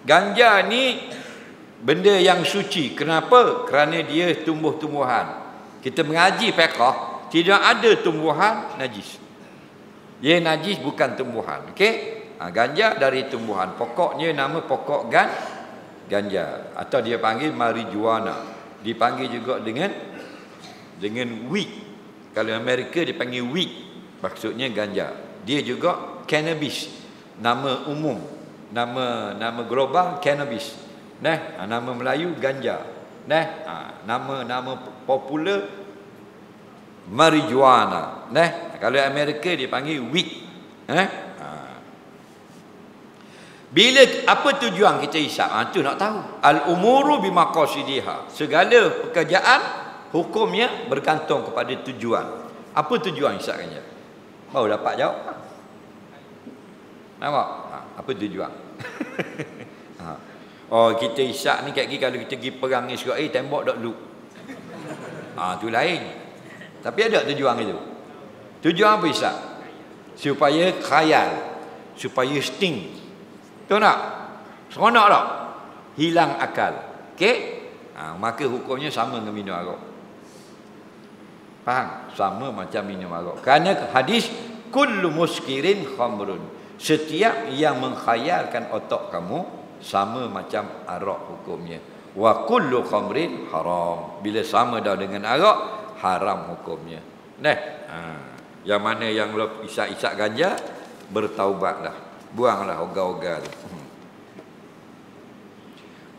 [SPEAKER 1] Ganja ni benda yang suci. Kenapa? Kerana dia tumbuh-tumbuhan. Kita mengaji fiqh, tidak ada tumbuhan najis. Dia najis bukan tumbuhan. Okey? Ganja dari tumbuhan. Pokoknya nama pokok ganja atau dia panggil marijuana. Dipanggil juga dengan weed. Kalau Amerika dipanggil weed, maksudnya ganja. Dia juga cannabis. Nama umum, nama global cannabis. Nama Melayu ganja. Nama popular marijuana. Kalau Amerika dipanggil weed. Bila apa tujuan kita hisap? Tu nak tahu. Al-umuru bimaqasidiha. Segala pekerjaan hukumnya bergantung kepada tujuan. Apa tujuan hisap ganja? Baru dapat jawab. Nampak? Apa tujuan? Oh, kita hisap ni kaki kalau kita pergi perang Israel, tembok dok loop. Tu lain. Tapi ada tujuan itu. Tujuan apa hisap? Supaya khayal, supaya sting. Tahu tak? Seronok tak? Hilang akal. Okey? Maka hukumnya sama dengan minum arak. Faham? Sama macam minum arak. Kerana hadis kullu muskirin khamrun. Setiap yang mengkhayalkan otak kamu sama macam arak hukumnya. Wa kullu khamrin haram. Bila sama dah dengan arak, haram hukumnya. Yang mana yang isap-isap ganja, bertaubatlah. Buanglah ogah-ogah tu.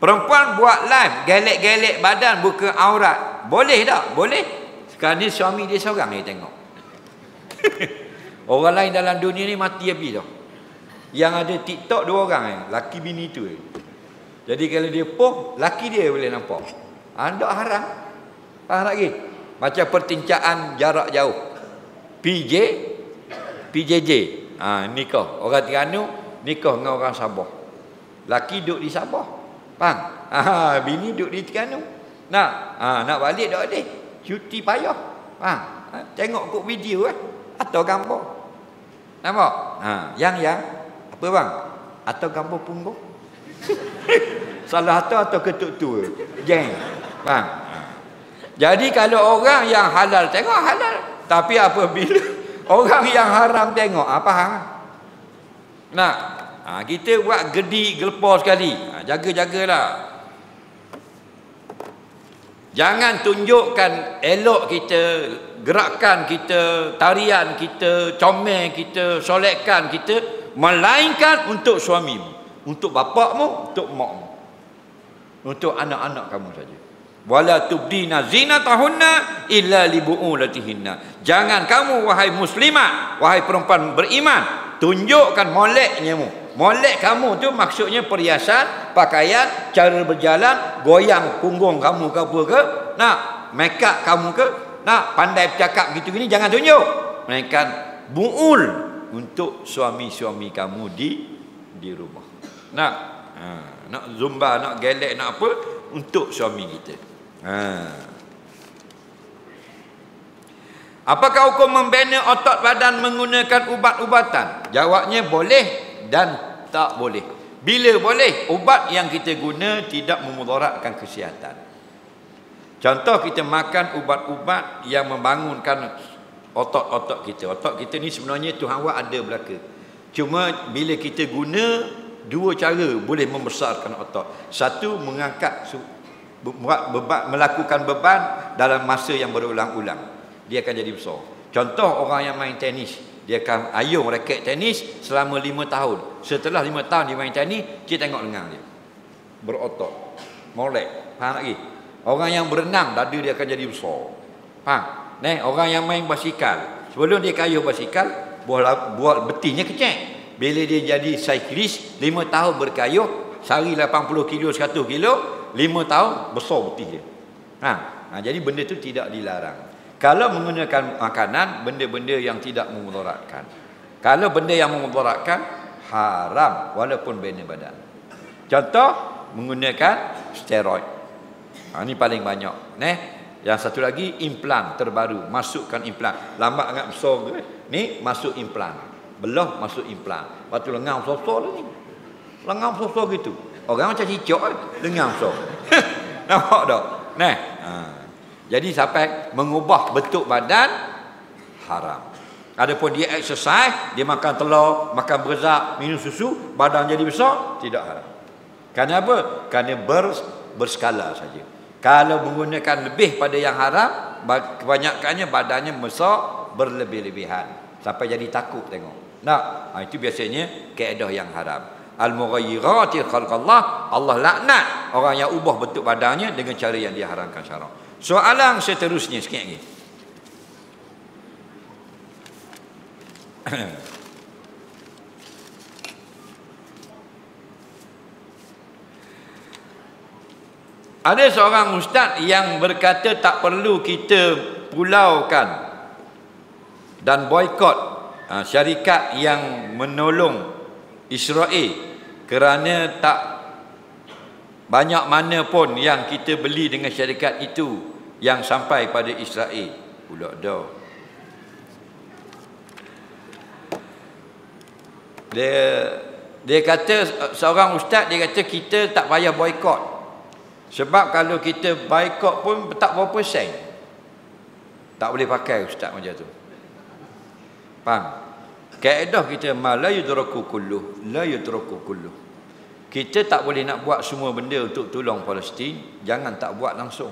[SPEAKER 1] Perempuan buat live, gelek-gelek badan, buka aurat. Boleh tak? Boleh. Sekarang ni suami dia seorang ni tengok. Orang lain dalam dunia ni mati habis dah. Yang ada TikTok 2 orang laki bini tu. Jadi kalau dia post, laki dia boleh nampak. Tak haram. Faham lagi? Macam pertincaan jarak jauh. PJJ. Nikah. Orang Terengganu nikah dengan orang Sabah. Laki duduk di Sabah. Faham? Bini duduk di Terengganu. Nak balik tak ada. Cuti payah. Faham? Tengok kok video atau gambar. Nampak? Yang apa bang? Atau gambar punggung. Salah atau ketuk tua. Geng. Faham? Jadi kalau orang yang halal tengok halal. Tapi apabila orang yang haram tengok, faham? Kita buat gedi gelepar sekali. Jaga-jagalah. Jangan tunjukkan elok kita, gerakan kita, tarian kita, comel kita, solekan kita, melainkan untuk suamimu, untuk bapakmu, untuk makmu, untuk anak-anak kamu saja. Wala tubdina zinatahunna illa li bu'ulatihinna. Jangan kamu wahai muslimat, wahai perempuan beriman, tunjukkan moleknya. Molek kamu tu maksudnya perhiasan, pakaian, cara berjalan, goyang punggung kamu ke apa ke, make up kamu ke, pandai bercakap gitu gini, jangan tunjuk. Melainkan bu'ul untuk suami-suami kamu di rumah. Nak zumba, nak gelek, nak apa, untuk suami kita. Apakah hukum membina otot badan menggunakan ubat-ubatan? Jawabnya boleh dan tak boleh. Bila boleh? Ubat yang kita guna tidak memudaratkan kesihatan. Contoh, kita makan ubat-ubat yang membangunkan otot-otot kita. Otot kita ni sebenarnya Tuhan buat ada belaka. Cuma bila kita guna, 2 cara boleh membesarkan otot. Satu, mengangkat melakukan beban dalam masa yang berulang-ulang, dia akan jadi besar. Contoh, orang yang main tenis, dia akan ayung raket tenis selama 5 tahun. Setelah 5 tahun dia main tenis, kita tengok lengan dia berotot, molek. Faham lagi? Orang yang berenang, dada dia akan jadi besar. Faham? Orang yang main basikal, sebelum dia kayuh basikal, buat betinnya kecil. Bila dia jadi cyclist, 5 tahun berkayuh, sehari 80 kilo, 100 kilo, 5 tahun besar betih dia. Jadi benda tu tidak dilarang. Kalau menggunakan makanan, benda-benda yang tidak memudaratkan. Kalau benda yang memudaratkan, haram walaupun bina badan. Contoh, menggunakan steroid. Ini paling banyak. Yang satu lagi implan terbaru, masukkan implan. Lambat sangat besar ke? Ni masuk implan. Belah masuk implan. Lepas tu lengang besar ni. Lengang besar gitu. Orang macam cicak lengang besar. Nampak tak? Jadi sampai mengubah bentuk badan haram. Adapun dia exercise, dia makan telur, makan berzak, minum susu, badan jadi besar, tidak haram. Kerana apa? Kerana berskala saja. Kalau menggunakan lebih pada yang haram, kebanyakannya badannya besar berlebih-lebihan sampai jadi takut tengok. Itu biasanya kaedah yang haram. Al-mughayyirati khalqallah, Allah laknat orang yang ubah bentuk badannya dengan cara yang diharamkan syarak. Soalan seterusnya sikit lagi. Ada seorang ustaz yang berkata tak perlu kita pulaukan dan boikot syarikat yang menolong Israel kerana tak banyak mana pun yang kita beli dengan syarikat itu yang sampai pada Israel. Pula dah. Dia kata, seorang ustaz dia kata kita tak payah boikot. Sebab kalau kita boikot pun tak berapa sen. Tak boleh pakai ustaz macam tu. Faham? Kaedah kita la yudraku kulluh, la yudraku kulluh. Kita tak boleh nak buat semua benda untuk tolong Palestin, jangan tak buat langsung.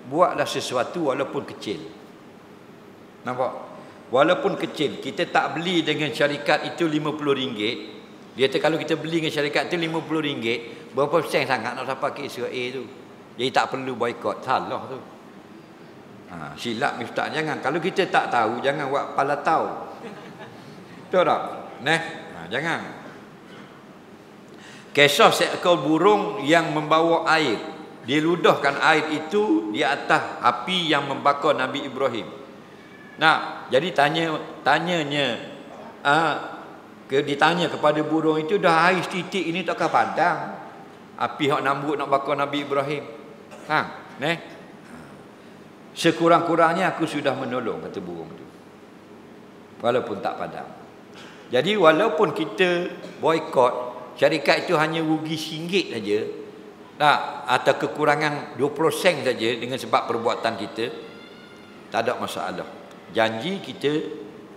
[SPEAKER 1] Buatlah sesuatu walaupun kecil. Nampak? Walaupun kecil, kita tak beli dengan syarikat itu RM50. Dia kata kalau kita beli dengan syarikat itu RM50, berapa sen sangat nak sampai ke Israel tu. Jadi tak perlu boikot. Salah tu. Silap ustaz, jangan. Kalau kita tak tahu, jangan buat pala tahu. Betul tak? Jangan. Kisah seekor burung yang membawa air. Dia ludahkan air itu di atas api yang membakar Nabi Ibrahim. Jadi ditanya kepada burung itu, dah air setitik ini takkan padam. Api hak nambut nak bakar Nabi Ibrahim. Sekurang-kurangnya aku sudah menolong, kata burung itu. Walaupun tak padam. Jadi walaupun kita boikot, syarikat itu hanya rugi RM1 saja, atau kekurangan 20 sen saja dengan sebab perbuatan kita, tak ada masalah. Janji kita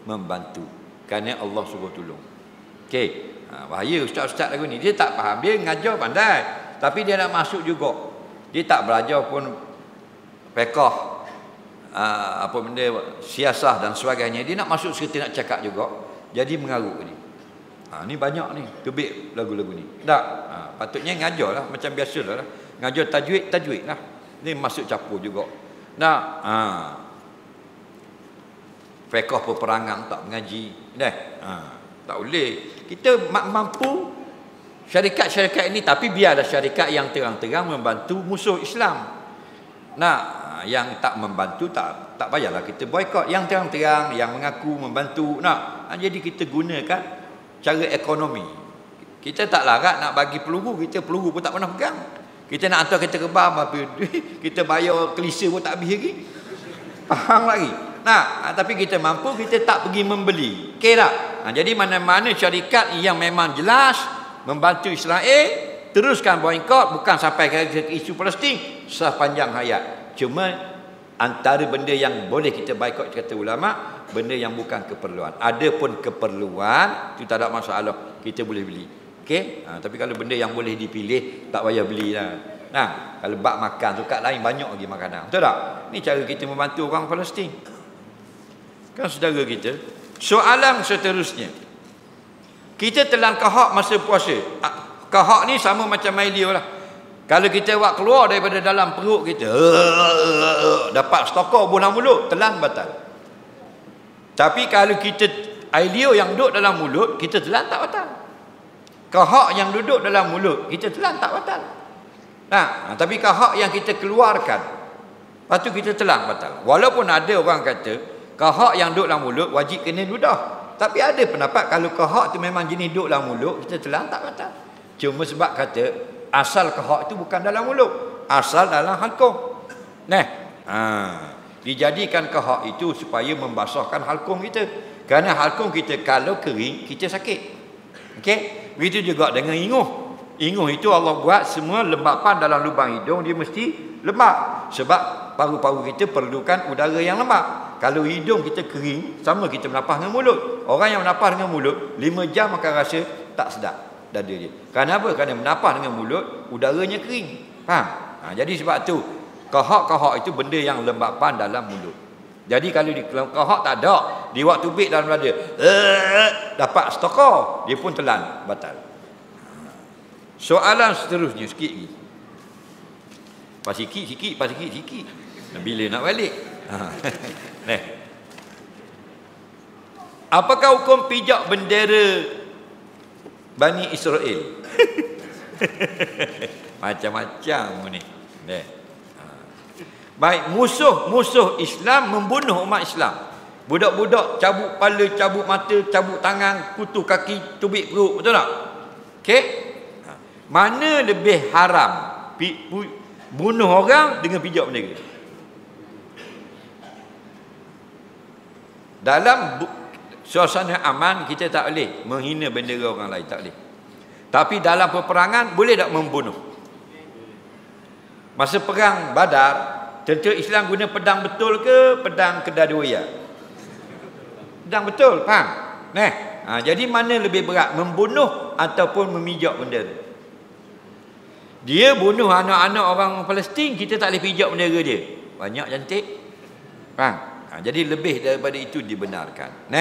[SPEAKER 1] membantu kerana Allah suruh tolong. Okey. Bahaya ustaz-ustaz lagu ni, dia tak faham, dia ngajar pandai tapi dia nak masuk juga. Dia tak belajar pun fiqh, apa benda siasah dan sebagainya, dia nak masuk serta nak cakap juga. Jadi mengarut ni. Ni banyak ni tebik lagu-lagu ni. Tak. Patutnya ngajarlah macam biasalah. Ngajar tajwid lah. Ni masuk campur juga. Fiqh peperangan tak mengaji. Tak boleh. Kita mampu syarikat-syarikat ini, tapi biarlah syarikat yang terang-terang membantu musuh Islam. Yang tak membantu tak payahlah kita boikot. Yang terang-terang, yang mengaku membantu. Jadi kita gunakan cara ekonomi. Kita tak larat nak bagi peluru, kita peluru pun tak pernah pegang. Kita nak hantar kereta kebam, kita bayar kelisa pun tak habis lagi. Faham lagi? Tapi kita mampu, kita tak pergi membeli. Okey tak? Jadi mana-mana syarikat yang memang jelas membantu Israel, teruskan boikot, bukan sampai ke isu Palestin sepanjang hayat. Cuma antara benda yang boleh kita boikot, kata ulama, benda yang bukan keperluan. Ada pun keperluan, itu tak ada masalah, kita boleh beli. Okey? Tapi kalau benda yang boleh dipilih, tak payah belilah. Kalau bak makan tu kat lain banyak lagi makanan. Betul tak? Ni cara kita membantu orang Palestin. Kan saudara kita. Soalan seterusnya. Kita telan kahak masa puasa. Kahak ni sama macam Mailio lah. Kalau kita buat keluar daripada dalam perut kita, dapat stokor bulan mulut, telan batal. Tapi kalau kita ailio yang duduk dalam mulut, kita telan tak batal. Kahak yang duduk dalam mulut, kita telan tak batal. Tapi kahak yang kita keluarkan, lepas tu kita telan batal. Walaupun ada orang kata kahak yang duduk dalam mulut wajib kena ludah. Tapi ada pendapat kalau kahak tu memang jenis duduk dalam mulut, kita telan tak batal. Cuma sebab kata asal kahak itu bukan dalam mulut. asal dalam halqum. Nah, dijadikan kahak itu supaya membasahkan halqum kita. Kerana halqum kita kalau kering, kita sakit. Okey? Begitu juga dengan inguh. Inguh itu Allah buat semua lembapan dalam lubang hidung dia mesti lembab. Sebab paru-paru kita perlukan udara yang lembab. Kalau hidung kita kering, sama kita menapah dengan mulut. Orang yang menapah dengan mulut 5 jam akan rasa tak sedap dada dia. Kenapa? Kerana menapah dengan mulut udaranya kering. Faham? Jadi sebab tu kahak-kahak itu benda yang lembapan dalam mulut. Jadi kalau di kahak tak ada, di waktu bik dalam dada dapat stokor, dia pun telan, batal. Soalan seterusnya sikit lagi. Sikit. Bila nak balik? Nah. Apakah hukum pijak bendera Bani Israel? Macam-macam ni. Nah. Baik, musuh Islam membunuh umat Islam. Budak-budak cabut kepala, cabut mata, cabut tangan, kutu kaki, tubik perut, betul tak? Okey? Mana lebih haram? Bunuh orang dengan pijak bendera. Dalam suasana aman kita tak boleh menghina bendera orang lain, tak boleh. Tapi dalam peperangan boleh tak membunuh? Masa perang Badar, tentera Islam guna pedang betul ke pedang kedua-dua? Pedang betul, faham? Jadi mana lebih berat, membunuh ataupun memijak bendera? Dia bunuh anak-anak orang Palestin, kita tak boleh pijak bendera dia. Banyak cantik. Faham? Jadi lebih daripada itu dibenarkan.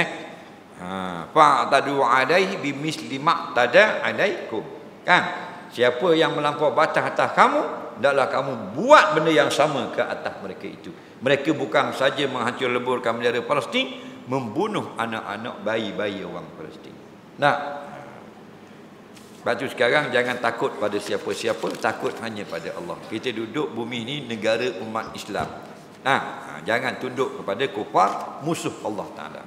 [SPEAKER 1] Fa'tadu alaihi bimisli ma'tada alaikum. Kan? Siapa yang melampau batas atas kamu, hendaklah kamu buat benda yang sama ke atas mereka itu. Mereka bukan saja menghancur leburkan bendera Palestin, membunuh anak-anak bayi-bayi orang Palestin. Sebab tu sekarang jangan takut pada siapa-siapa, takut hanya pada Allah. Kita duduk bumi ini negara umat Islam. Jangan tunduk kepada kufar, musuh Allah Ta'ala.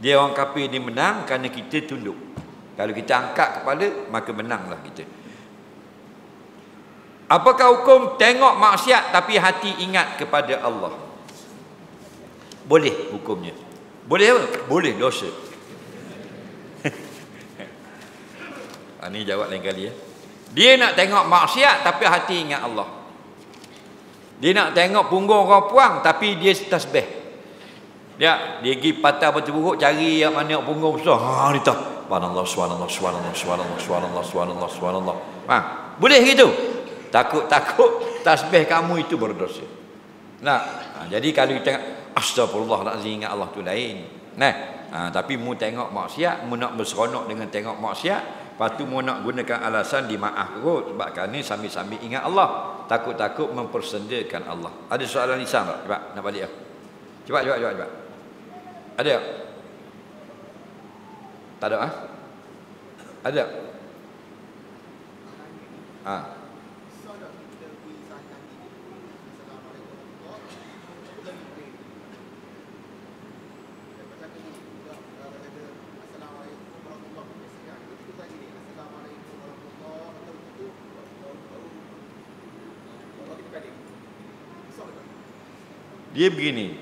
[SPEAKER 1] Dia orang kafir ni menang kerana kita tunduk. Kalau kita angkat kepala, maka menanglah kita. Apakah hukum tengok maksiat tapi hati ingat kepada Allah? Boleh hukumnya. Boleh apa? Boleh dosa. Ini jawab lain kali ya. Dia nak tengok maksiat tapi hati ingat Allah. Dia nak tengok punggung orang puang tapi dia tasbih. Dia pergi patah batu buruk cari yang mana punggung besar. Ni tak. Subhanallah. Boleh gitu. Takut tasbih kamu itu berdosa. Jadi kalau kita tengok astagfirullahalazim ingat Allah tu lain. Tapi mu tengok maksiat, mu nak berseronok dengan tengok maksiat, lepas tu mu nak gunakan alasan dimaaf kot sebab kerana sambil-sambil ingat Allah, takut-takut mempersendakan Allah. Ada soalan lisan tak? Cepat nak balik. Cepat. Ada? Tak ada? Ada? Dia begini,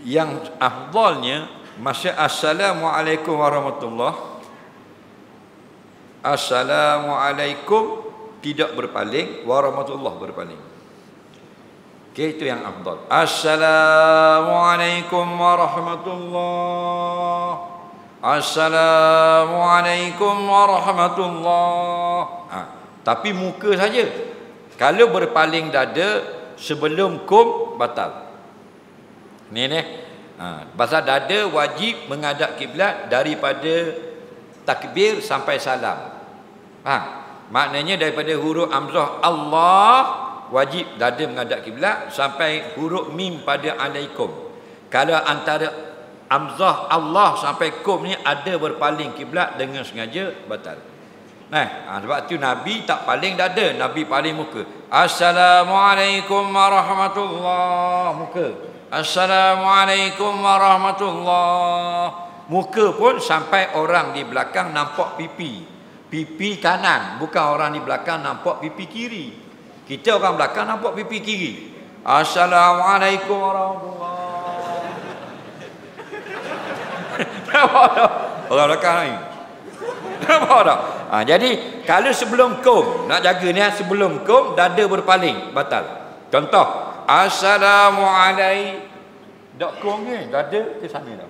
[SPEAKER 1] yang afdalnya masa assalamualaikum warahmatullah, assalamualaikum tidak berpaling, warahmatullah berpaling. Okey, itu yang afdal. Assalamualaikum warahmatullah, assalamualaikum warahmatullah. Tapi muka saja. Kalau berpaling dada sebelum kum batal. Pasal dada wajib menghadap kiblat daripada takbir sampai salam. Maknanya daripada huruf hamzah Allah wajib dada menghadap kiblat sampai huruf mim pada alaikum. Kalau antara hamzah Allah sampai kum ni ada berpaling kiblat dengan sengaja, batal. Sebab tu Nabi tak paling dada, Nabi paling muka. Assalamualaikum warahmatullah, muka. Assalamualaikum warahmatullah. Muka pun sampai orang di belakang nampak pipi. pipi kanan, bukan orang di belakang nampak pipi kiri. Kita orang belakang nampak pipi kiri. Assalamualaikum warahmatullahi. Orang belakang ni. Nampak tak? Jadi kalau sebelum kum, nak jaga ni sebelum kum dada berpaling, batal. Contoh, Assalamualaikum. Dak kum ni, dada ke sana dah.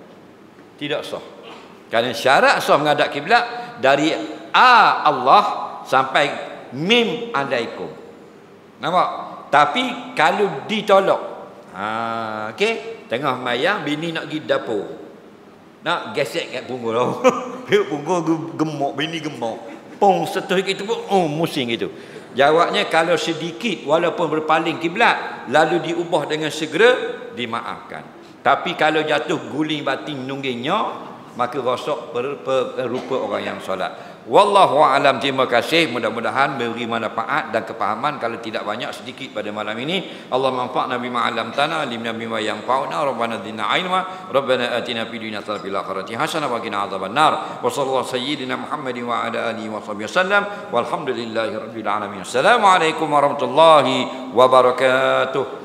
[SPEAKER 1] Tidak sah. Kerana syarat sah menghadap kiblat dari A Allah sampai Mim alaikum. Nampak? Tapi kalau ditolak, okey, tengah mayang bini nak pergi dapur, nak gesek kat punggung lah. Punggung gemuk, bini gemuk. Pung setuh gitu pun, musing gitu. Jawabnya kalau sedikit walaupun berpaling kiblat lalu diubah dengan segera, dimaafkan. Tapi kalau jatuh guling batin nunggingnya, maka rosak rupa orang yang solat. Wallahu a'lam. Terima kasih, mudah-mudahan memberi manfaat dan kepahaman, kalau tidak banyak sedikit pada malam ini. Allah manfa'na bima 'allamtana, alimna bima yanfa'una, rabbana zidna ilma, rabbana atina fid dunya hasanah wa fil akhirati hasanah wa qina adzabannar. Wa sallallahu sayyidina Muhammadin wa ala alihi wa sahbihi wasallam. Walhamdulillahi rabbil alamin. Assalamualaikum warahmatullahi wabarakatuh.